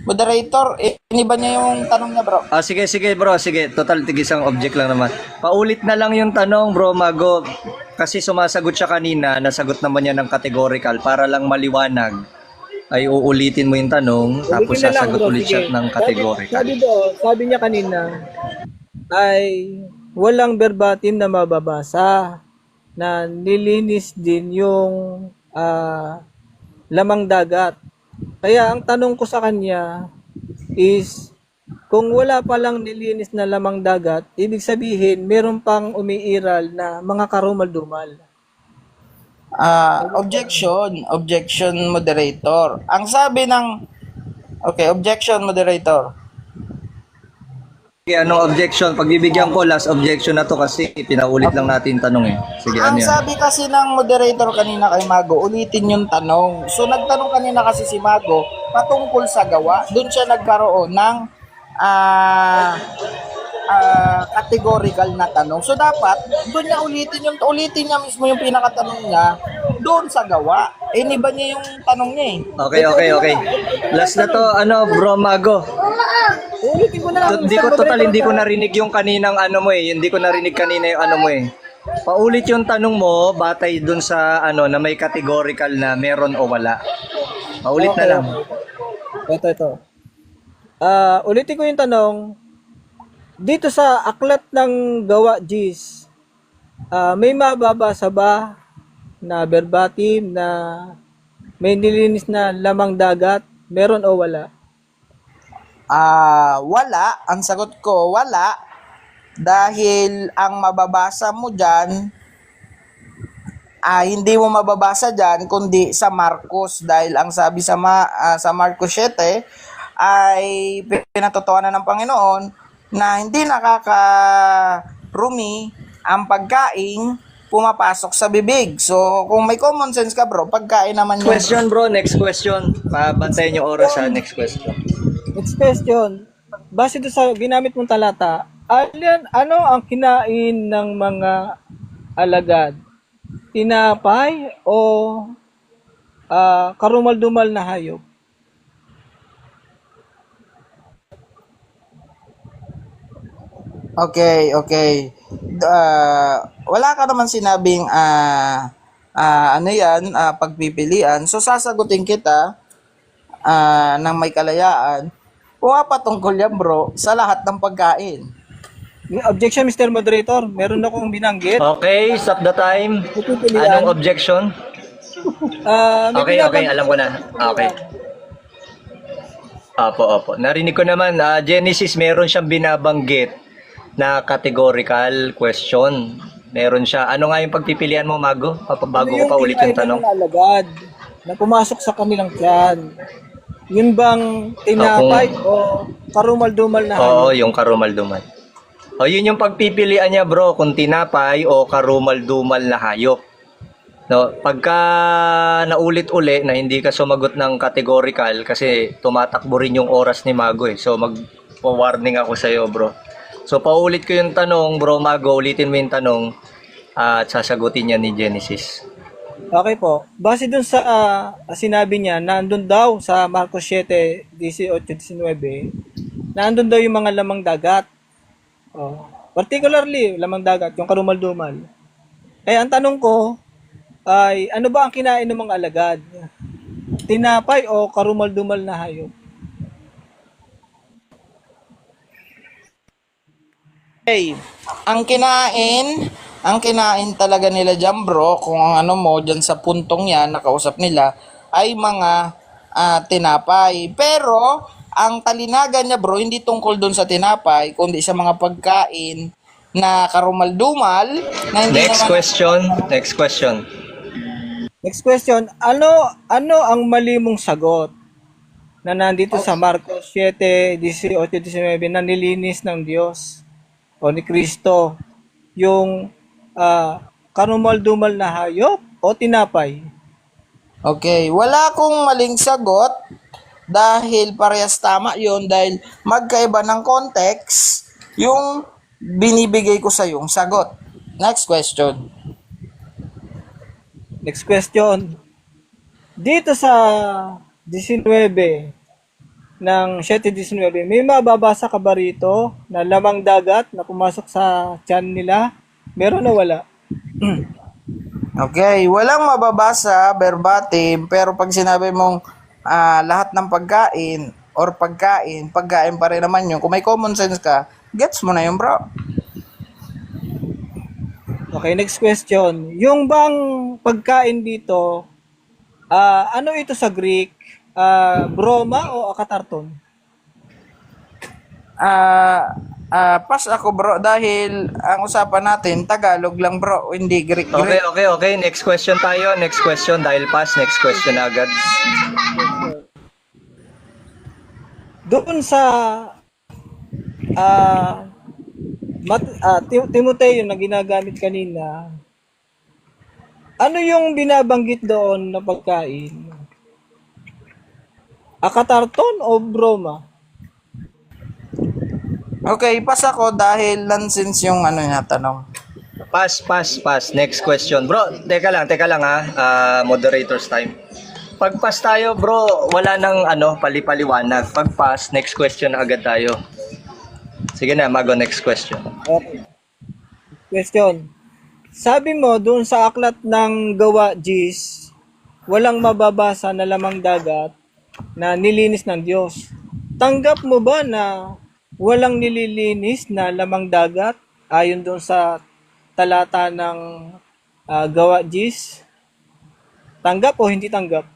moderator. Iniba niya yung tanong niya, bro. Sige, sige bro, sige. Total, tigisang object lang naman. Paulit na lang yung tanong, bro Mago. Kasi sumasagot siya kanina, nasagot naman niya ng categorical para lang maliwanag. Ay uulitin mo yung tanong, tapos Ulitin na lang, sasagot bro. ulit Sige. siya ng categorical. Sabi niya kanina ay walang verbatim na mababasa na nilinis din yung lamang dagat. Kaya ang tanong ko sa kanya is kung wala pa lang nilinis na lamang dagat, ibig sabihin meron pang umiiral na mga karumal-dumal. Objection, moderator. Ang sabi ng... Okay, objection, moderator. Okay, anong objection? Pagbibigyan ko, last objection na to kasi pinaulit lang natin tanong eh. Sige, ano Ang yan? sabi kasi ng moderator kanina kay Mago, ulitin yung tanong. So nagtanong kanina kasi si Mago patungkol sa gawa. Doon siya nagkaroon ng categorical na tanong. So dapat doon niya ulitin niya mismo yung pinakatanong niya doon sa gawa. Iniba niya yung tanong niya eh. Okay. Last na to, bro Mago. Ulitin ko na lang. Hindi ko narinig yung kaninang ano mo eh. Hindi ko narinig kanina yung ano mo eh. Paulit yung tanong mo, batay dun sa na may categorical na meron o wala. Paulit na lang. Ito. Ulitin ko yung tanong. Dito sa aklat ng gawa, Gis, may mababasa ba na verbatim na may nilinis na lamang dagat? Meron o wala? Wala. Ang sagot ko, wala. Dahil ang mababasa mo dyan, hindi mo mababasa dyan, kundi sa Marcos. Dahil ang sabi sa Marcos 7, ay pinatotohanan ng Panginoon na hindi nakakarumi ang pagkain pumapasok sa bibig. So, kung may common sense ka, bro, pagkain naman yung... Question bro, next question. Pabantayan yung oras sa next question. Next question. Base doon sa ginamit mong talata, ano ang kinain ng mga alagad? Tinapay o karumal-dumal na hayop? Okay. Wala ka naman sinabing pagpipilian. So sasagutin kita ng may kalayaan. Kung patungkol yan, bro, sa lahat ng pagkain. Objection, Mr. Moderator. Meron akong binanggit. Okay, stop the time. Anong objection? Okay, alam ko na. Okay. Opo. Narinig ko naman, Genesis, meron siyang binabanggit na categorical question. Meron siya. Ano nga yung pagpipilian mo, Mago? Bago ko pa ulit yung tanong. Ano yung alagad na pumasok sa kanilang tiyan? Yun bang tinapay o karumal-dumal na Oo, yung karumal-dumal. Yun yung pagpipilian niya, bro, kung tinapay o karumal-dumal na hayop. No, pagka naulit-uli na hindi ka sumagot ng categorical kasi tumatakbo rin yung oras ni Mago eh. So mag-warning ako sa iyo, bro. So paulit ko yung tanong, bro Mago, ulitin mo yung tanong at sasagutin niya ni Genesis. Okay po. Base dun sa sinabi niya, nandun daw sa Marcos 7:18-19, nandun daw yung mga lamang dagat. Particularly, lamang dagat, yung karumal-dumal. Ang tanong ko ay, ano ba ang kinain ng mga alagad? Tinapay o karumal-dumal na hayop? Okay. Ang kinain talaga nila dyan, bro, kung ang ano mo dyan sa puntong yan, nakausap nila, ay mga tinapay. Pero, ang talinagan niya, bro, hindi tungkol doon sa tinapay, kundi sa mga pagkain na karumal-dumal. Na hindi Next question. Next question, ano ang mali mong sagot na nandito sa Marcos 7:18-19 na nilinis ng Diyos o ni Kristo yung karumal-dumal na hayop o tinapay? Okay, wala akong maling sagot dahil parehas tama yon dahil magkaiba ng context yung binibigay ko sa yung sagot. Next question. Next question. Dito sa 19 ng 7:19, may mababasa ka ba rito na lamang dagat na pumasok sa tiyan nila? Meron o wala? Okay, walang mababasa verbatim, pero pag sinabi mong lahat ng pagkain or pagkain pa rin naman yun. Kung may common sense ka, gets mo na yun, bro. Okay, next question. Yung bang pagkain dito, ano ito sa Greek? Broma o akatarton? Pass ako, bro, dahil ang usapan natin Tagalog lang, bro, hindi Greek. Okay. Next question tayo. Next question. Dahil pass, next question agad. Doon sa Timoteo na ginagamit kanina, ano yung binabanggit doon na pagkain? Akatarton o broma? Okay, pass ako dahil nonsense yung niya tanong. Pass. Next question. Bro, teka lang ha. Moderator's time. Pag pass tayo, bro, wala nang palipaliwanag. Pag pass, next question na agad tayo. Sige na, Mago, next question. Okay. Question. Sabi mo doon sa aklat ng Gawa, Gis, walang mababasa na lamang dagat na nilinis ng Diyos. Tanggap mo ba na walang nililinis na lamang dagat ayon doon sa talata ng Gawa, Gis? Tanggap o hindi tanggap?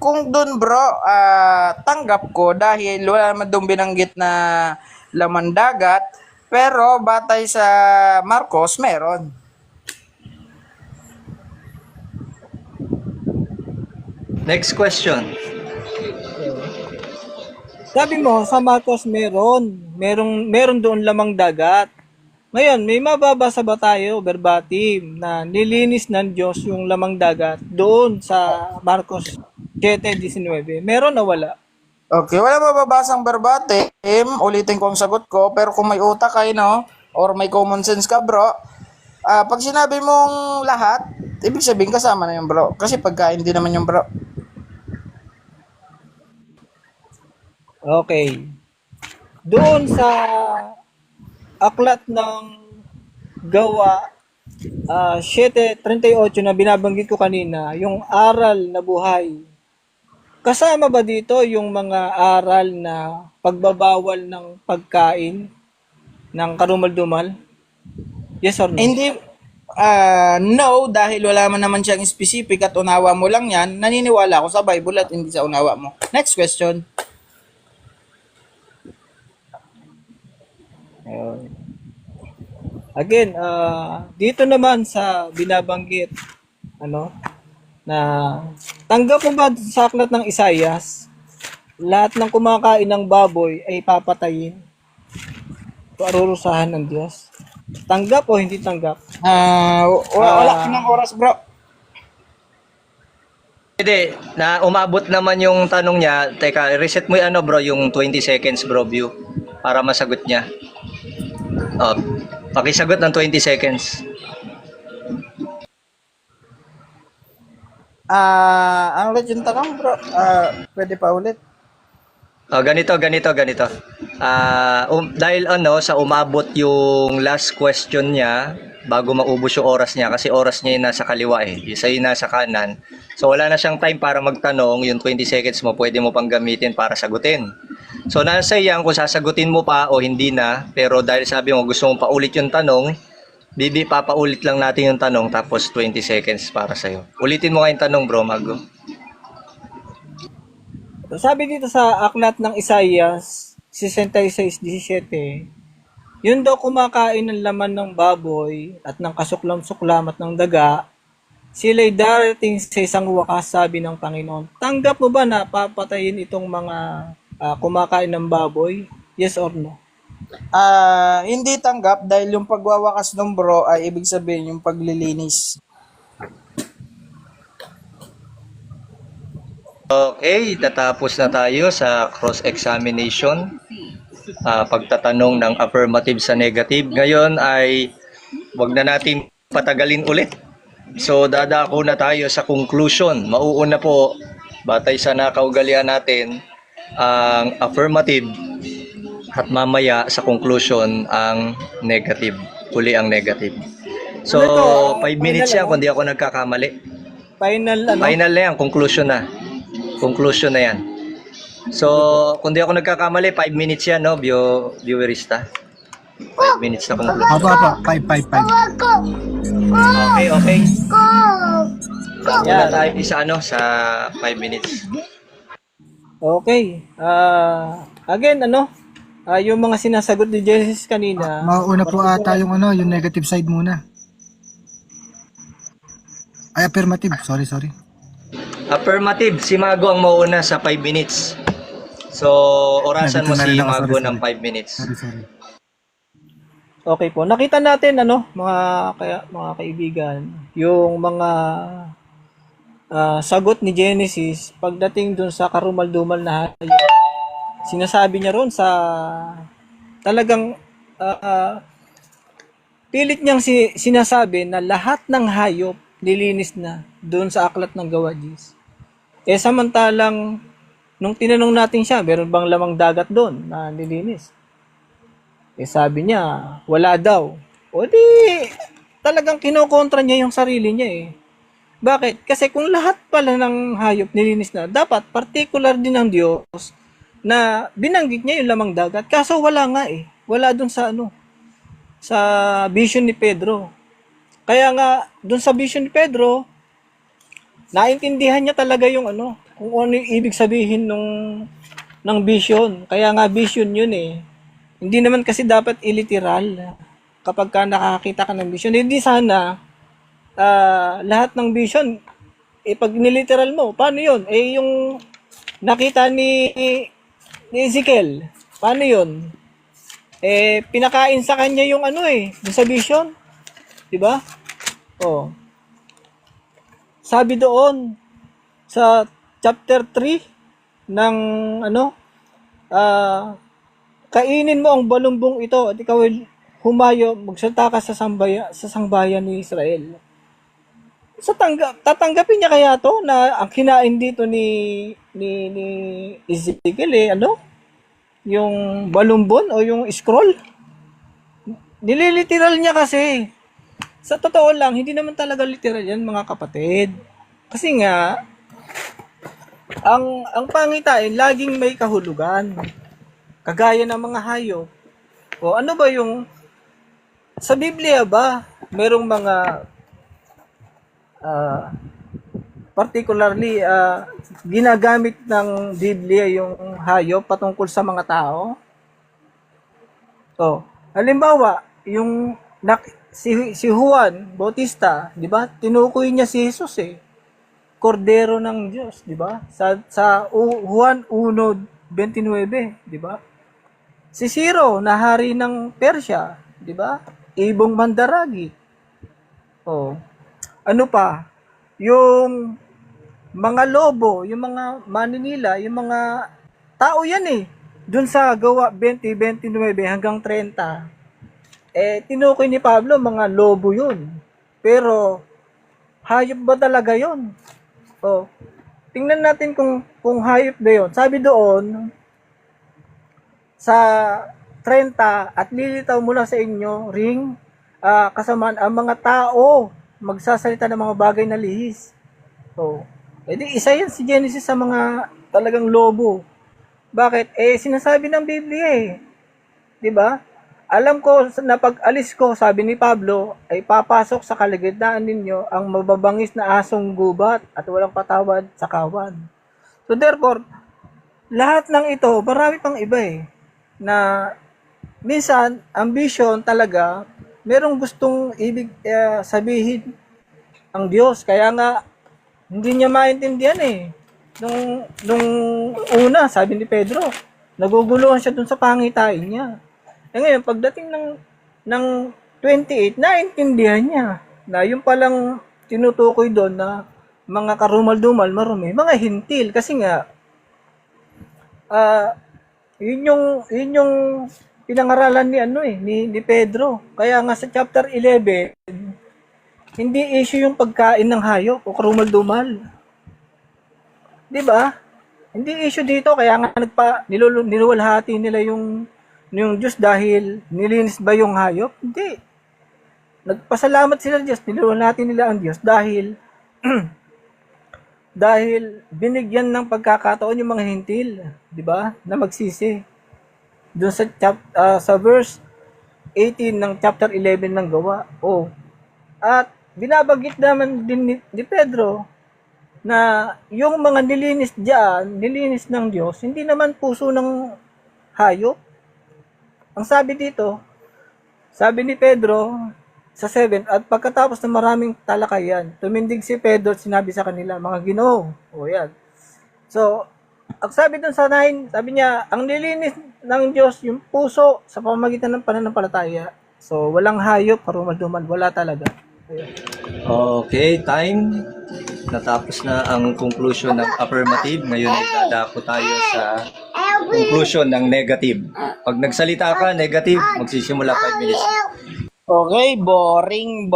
Kung dun, bro, tanggap ko dahil wala naman doon binanggit na laman dagat, pero batay sa Marcos, meron. Next question. Sabi mo sa Marcos meron doon lamang dagat. Ngayon, may mababasa ba tayo verbatim na nilinis ng Diyos yung lamang dagat doon sa Marcos 7:19? Meron o wala? Okay, wala mababasang verbatim. Ulitin ko ang sagot ko, pero kung may utak kayo, no, or may common sense ka, bro, pag sinabi mong lahat, ibig sabihin kasama na yung bro. Kasi pagkain din naman yung bro. Okay. Doon sa aklat ng Gawa 7:38 na binabanggit ko kanina, yung aral na buhay. Kasama ba dito yung mga aral na pagbabawal ng pagkain ng karumal-dumal? Yes or no? Hindi, no, dahil wala man naman siyang specific at unawa mo lang yan, naniniwala ako sa Bible at hindi sa unawa mo. Next question. Again, dito naman sa binabanggit, na tanggap mo ba sa aklat ng Isaias, lahat ng kumakain ng baboy ay papatayin o arurusahan ng Diyos? Tanggap o hindi tanggap? Wala ka ng oras, bro. Hindi, na umabot naman yung tanong niya. Teka, reset mo yung bro, yung 20 seconds bro view para masagot niya. Pakisagot ng 20 seconds. Ang ulit yung tanong, bro. Pwede pa ulit. Ganito. Dahil sa umabot yung last question niya bago maubos yung oras niya, kasi oras niya yung nasa kaliwa isa yung nasa kanan. So wala na siyang time para magtanong. Yung 20 seconds mo pwede mo pang gamitin para sagutin. So nasa yan kung sasagutin mo pa o hindi na, pero dahil sabi mo gusto mong paulit yung tanong, papaulit lang natin yung tanong tapos 20 seconds para sa'yo. Ulitin mo nga yung tanong, bro, Mago. Sabi dito sa aklat ng Isaias 66:17, yun daw kumakain ng laman ng baboy at ng kasuklam-suklam at ng daga, sila'y darating sa isang wakas, sabi ng Panginoon. Tanggap mo ba na papatayin itong mga kumakain ng baboy? Yes or no? Hindi tanggap dahil yung pagwawakas ng bro ay ibig sabihin yung paglilinis. Okay, tatapos na tayo sa cross-examination. Pagtatanong ng affirmative sa negative. Ngayon ay wag na natin patagalin ulit. So dadako na tayo sa conclusion. Mauuna po, batay sa nakaugalian natin, ang affirmative at mamaya sa conclusion ang negative. Uli ang negative. So, Ano ito? 5 minutes Final yan kung di ako nagkakamali. Final Final na yan, conclusion na. Conclusion na yan. So, kung di ako nagkakamali, 5 minutes yan, no, viewerista. 5 minutes na conclusion. Apa, 5. Okay, okay. Dako na Yan. tayo sa sa 5 minutes. Okay. Again, yung mga sinasagot ni Genesis kanina. Mauuna po ata yung yung negative side muna. Ay, affirmative. Sorry. Affirmative, si Mago ang mauuna sa 5 minutes. So, orasan mo Nandito na si rin ako, Mago sorry. ng 5 minutes. Sorry. Okay po. Nakita natin mga kaibigan, yung mga sagot ni Genesis pagdating dun sa karumal-dumal na hayop. Sinasabi niya ron sa talagang pilit niyang sinasabi na lahat ng hayop nilinis na doon sa aklat ng Gawadis. Samantalang nung tinanong natin siya, meron bang lamang dagat doon na nilinis? Sabi niya, wala daw. O di, talagang kinokontra niya yung sarili niya Bakit? Kasi kung lahat pala ng hayop nilinis na, dapat particular din ng Diyos na binanggit niya yung lamang dagat. Kaso wala nga Wala dun sa sa vision ni Pedro. Kaya nga, dun sa vision ni Pedro, naintindihan niya talaga yung kung ano yung ibig sabihin ng vision. Kaya nga vision yun Hindi naman kasi dapat iliteral kapag ka nakakita ka ng vision. Hindi sana lahat ng vision, pag niliteral mo, paano yun? Yung nakita ni Ezekiel, paano yun? Pinakain sa kanya yung dun sa vision. Diba? Oh. Sabi doon sa chapter 3 ng kainin mo ang balumbong ito at ikaw ay humayo, magsalita ka sa sangbayan ni Israel. Tatanggapin niya kaya to na ang kinain dito ni Ezekiel yung balumbon o yung scroll? Nililiteral niya kasi. Sa totoo lang, hindi naman talaga literal yan mga kapatid. Kasi nga, ang pangitain, laging may kahulugan. Kagaya ng mga hayop. O ano ba yung, sa Biblia ba, merong mga, particularly, ginagamit ng Biblia yung hayop patungkol sa mga tao? O, halimbawa, yung si Juan Bautista, 'di ba? Tinukoy niya si Jesus Kordero ng Diyos, 'di ba? Sa Juan 1:29, 'di ba? Si Ciro na hari ng Persya, 'di ba? Ibong mandaragi. Oh. Ano pa? Yung mga lobo, yung mga maninila, yung mga tao yan Doon sa Gawa 20:29 hanggang 30. Tinukoy ni Pablo, mga lobo yun. Pero, hayop ba talaga yun? Tingnan natin kung hayop ba yun. Sabi doon, sa 30, at lilitaw mula sa inyo, ring, kasamaan ang mga tao, magsasalita ng mga bagay na lihis. Di isa yan si Genesis sa mga talagang lobo. Bakit? Sinasabi ng Biblia Diba? Alam ko na pag alis ko, sabi ni Pablo, ay papasok sa kalagitnaan ninyo ang mababangis na asong gubat at walang patawad sa kawan. So therefore, lahat ng ito, marami pang iba na minsan, ang vision talaga, merong gustong ibig sabihin ang Diyos. Kaya nga, hindi niya maintindihan Nung una, sabi ni Pedro, naguguluhan siya dun sa pangitain niya. Ngayon, pagdating ng 28, naintindihan niya na yung palang tinutukoy doon na mga karumal-dumal, marumi, mga hintil. Kasi nga, yun yung pinangaralan ni Pedro. Kaya nga sa chapter 11, hindi issue yung pagkain ng hayop o karumal-dumal. 'Di ba? Hindi issue dito kaya nga niluwalhati nila yung Diyos dahil nilinis ba yung hayop? Hindi. Nagpasalamat sila sa Diyos, niluwalhati nila ang Diyos dahil dahil binigyan ng pagkakataon yung mga hintil, 'di ba? Na magsisi. Doon sa verse 18 ng chapter 11 ng Gawa. Oh. At binabanggit naman din ni Pedro na yung mga nilinis ng Diyos, hindi naman puso ng hayop. Ang sabi dito, sabi ni Pedro sa 7, at pagkatapos ng maraming talakayan, tumindig si Pedro at sinabi sa kanila, mga Ginoo. O yan. So, ang sabi dun sa 9, sabi niya, ang nilinis ng Diyos yung puso sa pamamagitan ng pananampalataya. So, walang hayop, karumal-dumal, wala talaga. Ayun. Okay, time. Natapos na ang conclusion ng affirmative. Ngayon ay dadako tayo sa conclusion ng negative. Pag nagsalita ka, negative, magsisimula 5 minutes. Okay, boring.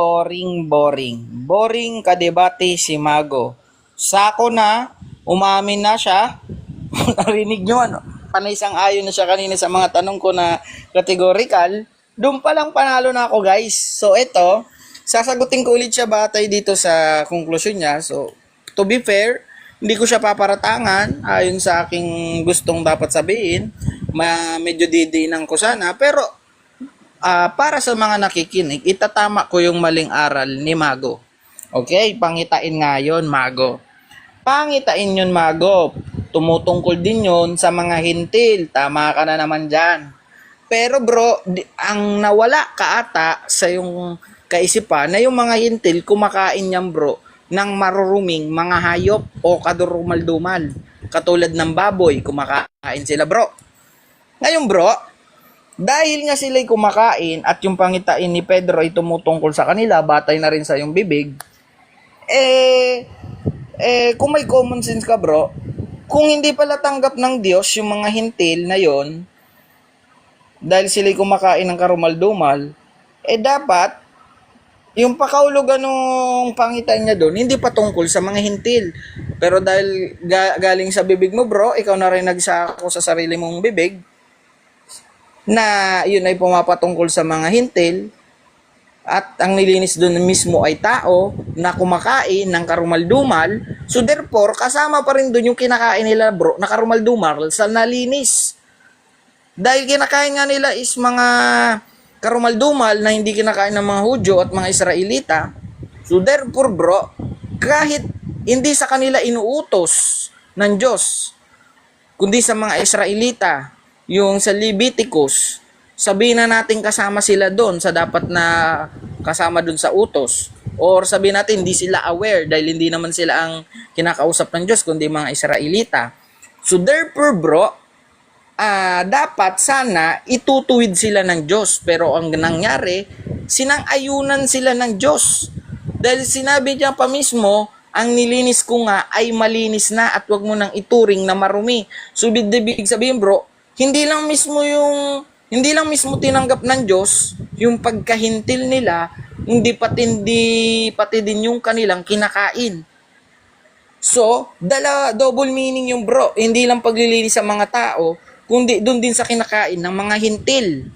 Boring kadebate si Mago. Sako na, umamin na siya. Narinig nyo ano? Panay isang ayon na siya kanina sa mga tanong ko na categorical. Doon pa lang panalo na ako, guys. So, ito, sasagutin ko ulit siya batay dito sa conclusion niya. So, to be fair, hindi ko siya paparatangan ayon sa aking gustong dapat sabihin. Medyo didiinan ko sana. Pero, para sa mga nakikinig, itatama ko yung maling aral ni Mago. Okay, pangitain nga yun, Mago. Pangitain yun, Mago. Tumutungkol din yun sa mga hintil. Tama ka na naman dyan. Pero bro, ang nawala ka ata sa yung kaisipan na yung mga hintil kumakain yan bro ng maruruming mga hayop o kadurumal-dumal. Katulad ng baboy, kumakain sila bro. Ngayon bro, dahil nga sila'y kumakain at yung pangitain ni Pedro ay tumutungkol sa kanila, batay na rin sa yung bibig, kung may common sense ka bro, kung hindi pala tanggap ng Diyos yung mga hintil na yon, dahil sila'y kumakain ng karumal-dumal, dapat yung pakaulugan ng pangitain niya doon, hindi pa tungkol sa mga hintil. Pero dahil galing sa bibig mo bro, ikaw na rin nagsako sa sarili mong bibig, na yun ay pumapatungkol sa mga hintil, at ang nilinis doon mismo ay tao na kumakain ng karumal-dumal. So therefore, kasama pa rin doon yung kinakain nila bro na karumal-dumal sa nalinis. Dahil kinakain nga nila is mga karumal-dumal na hindi kinakain ng mga Hudyo at mga Israelita. So therefore bro, kahit hindi sa kanila inuutos ng Diyos, kundi sa mga Israelita, yung sa Leviticus, sabihin na natin kasama sila doon sa dapat na kasama doon sa utos. Or sabihin natin hindi sila aware dahil hindi naman sila ang kinakausap ng Diyos kundi mga Israelita. So therefore bro, dapat sana itutuwid sila ng Diyos. Pero ang nangyari, sinang-ayunan sila ng Diyos. Dahil sinabi niya pa mismo, ang nilinis ko nga ay malinis na at wag mo nang ituring na marumi. So ibig sabihin bro, hindi lang mismo tinanggap ng Diyos yung pagkahintil nila, pati din yung kanilang kinakain. So, double meaning yung bro. Hindi lang paglilinis sa mga tao, kundi doon din sa kinakain ng mga hintil.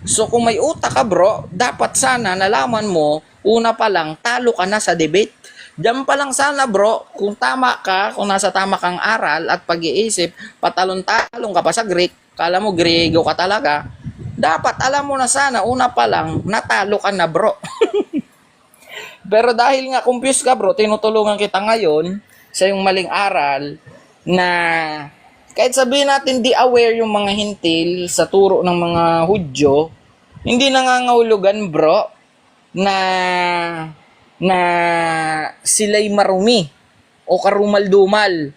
So, kung may utak ka bro, dapat sana nalaman mo, una pa lang, talo ka na sa debate. Diyan pa lang sana bro, kung tama ka, kung nasa tama kang aral at pag-iisip, patalon-talong ka pa sa Greek, kala mo Griego ka talaga, dapat alam mo na sana, una pa lang, natalo ka na bro. Pero dahil nga confused ka bro, tinutulungan kita ngayon sa yung maling aral na kahit sabihin natin di aware yung mga hintil sa turo ng mga Hudyo, hindi nangangahulugan bro na sila'y marumi o karumal-dumal.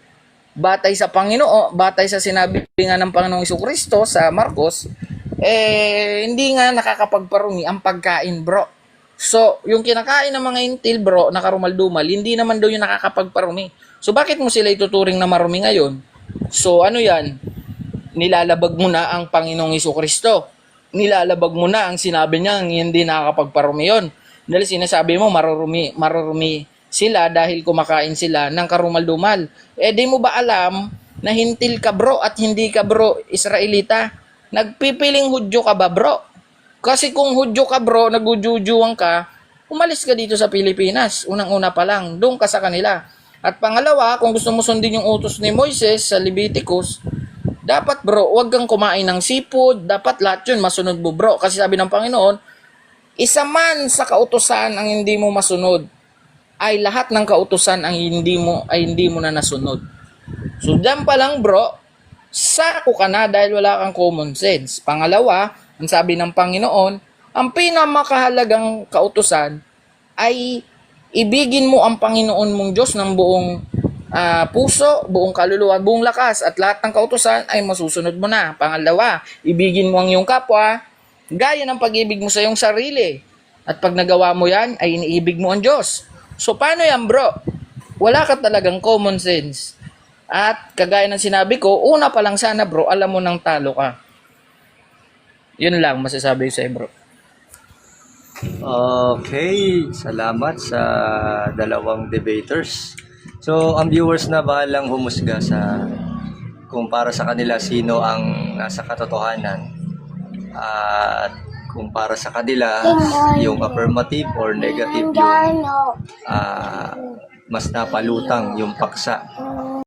Batay sa Panginoon, batay sa sinabi nga ng Panginoong Jesucristo sa Marcos, hindi nga nakakapagparumi ang pagkain bro. So, yung kinakain ng mga hintil bro na karumal-dumal, hindi naman daw yung nakakapagparumi. So, bakit mo sila ituturing na marumi ngayon? So, ano yan? Nilalabag mo na ang Panginoong Jesucristo. Nilalabag mo na ang sinabi niya hindi nakakapagparumi yon. Dahil sinasabi mo, marurumi sila dahil kumakain sila ng karumal-dumal. Eh, di mo ba alam na hintil ka bro at hindi ka bro Israelita? Nagpipiling Hudyo ka ba bro? Kasi kung Hudyo ka bro, nagujujuwang ka, umalis ka dito sa Pilipinas. Unang-una pa lang, doon ka sa kanila. At pangalawa, kung gusto mo sundin yung utos ni Moises sa Leviticus, dapat bro, huwag kang kumain ng seafood. Dapat lahat yun masunod mo bro. Kasi sabi ng Panginoon, isa man sa kautusan ang hindi mo masunod, ay lahat ng kautusan ang hindi mo na nasunod. So diyan pa lang bro, sako ka na dahil wala kang common sense. Pangalawa, ang sabi ng Panginoon, ang pinamakahalagang kautusan ay ibigin mo ang Panginoon mong Diyos ng buong puso, buong kaluluwa, buong lakas, at lahat ng kautusan ay masusunod mo na. Pangalawa, ibigin mo ang iyong kapwa gaya ng pag-ibig mo sa iyong sarili. At pag nagawa mo yan, ay iniibig mo ang Diyos. So paano yan bro? Wala ka talagang common sense. At kagaya ng sinabi ko, una pa lang sana bro, alam mo nang talo ka. Yun lang masasabi sa bro. Okay, salamat sa dalawang debaters. So, ang viewers na bahalang humusga sa kung para sa kanila sino ang nasa katotohanan. At kung para sa kanila yung affirmative or negative yung mas napalutang yung paksa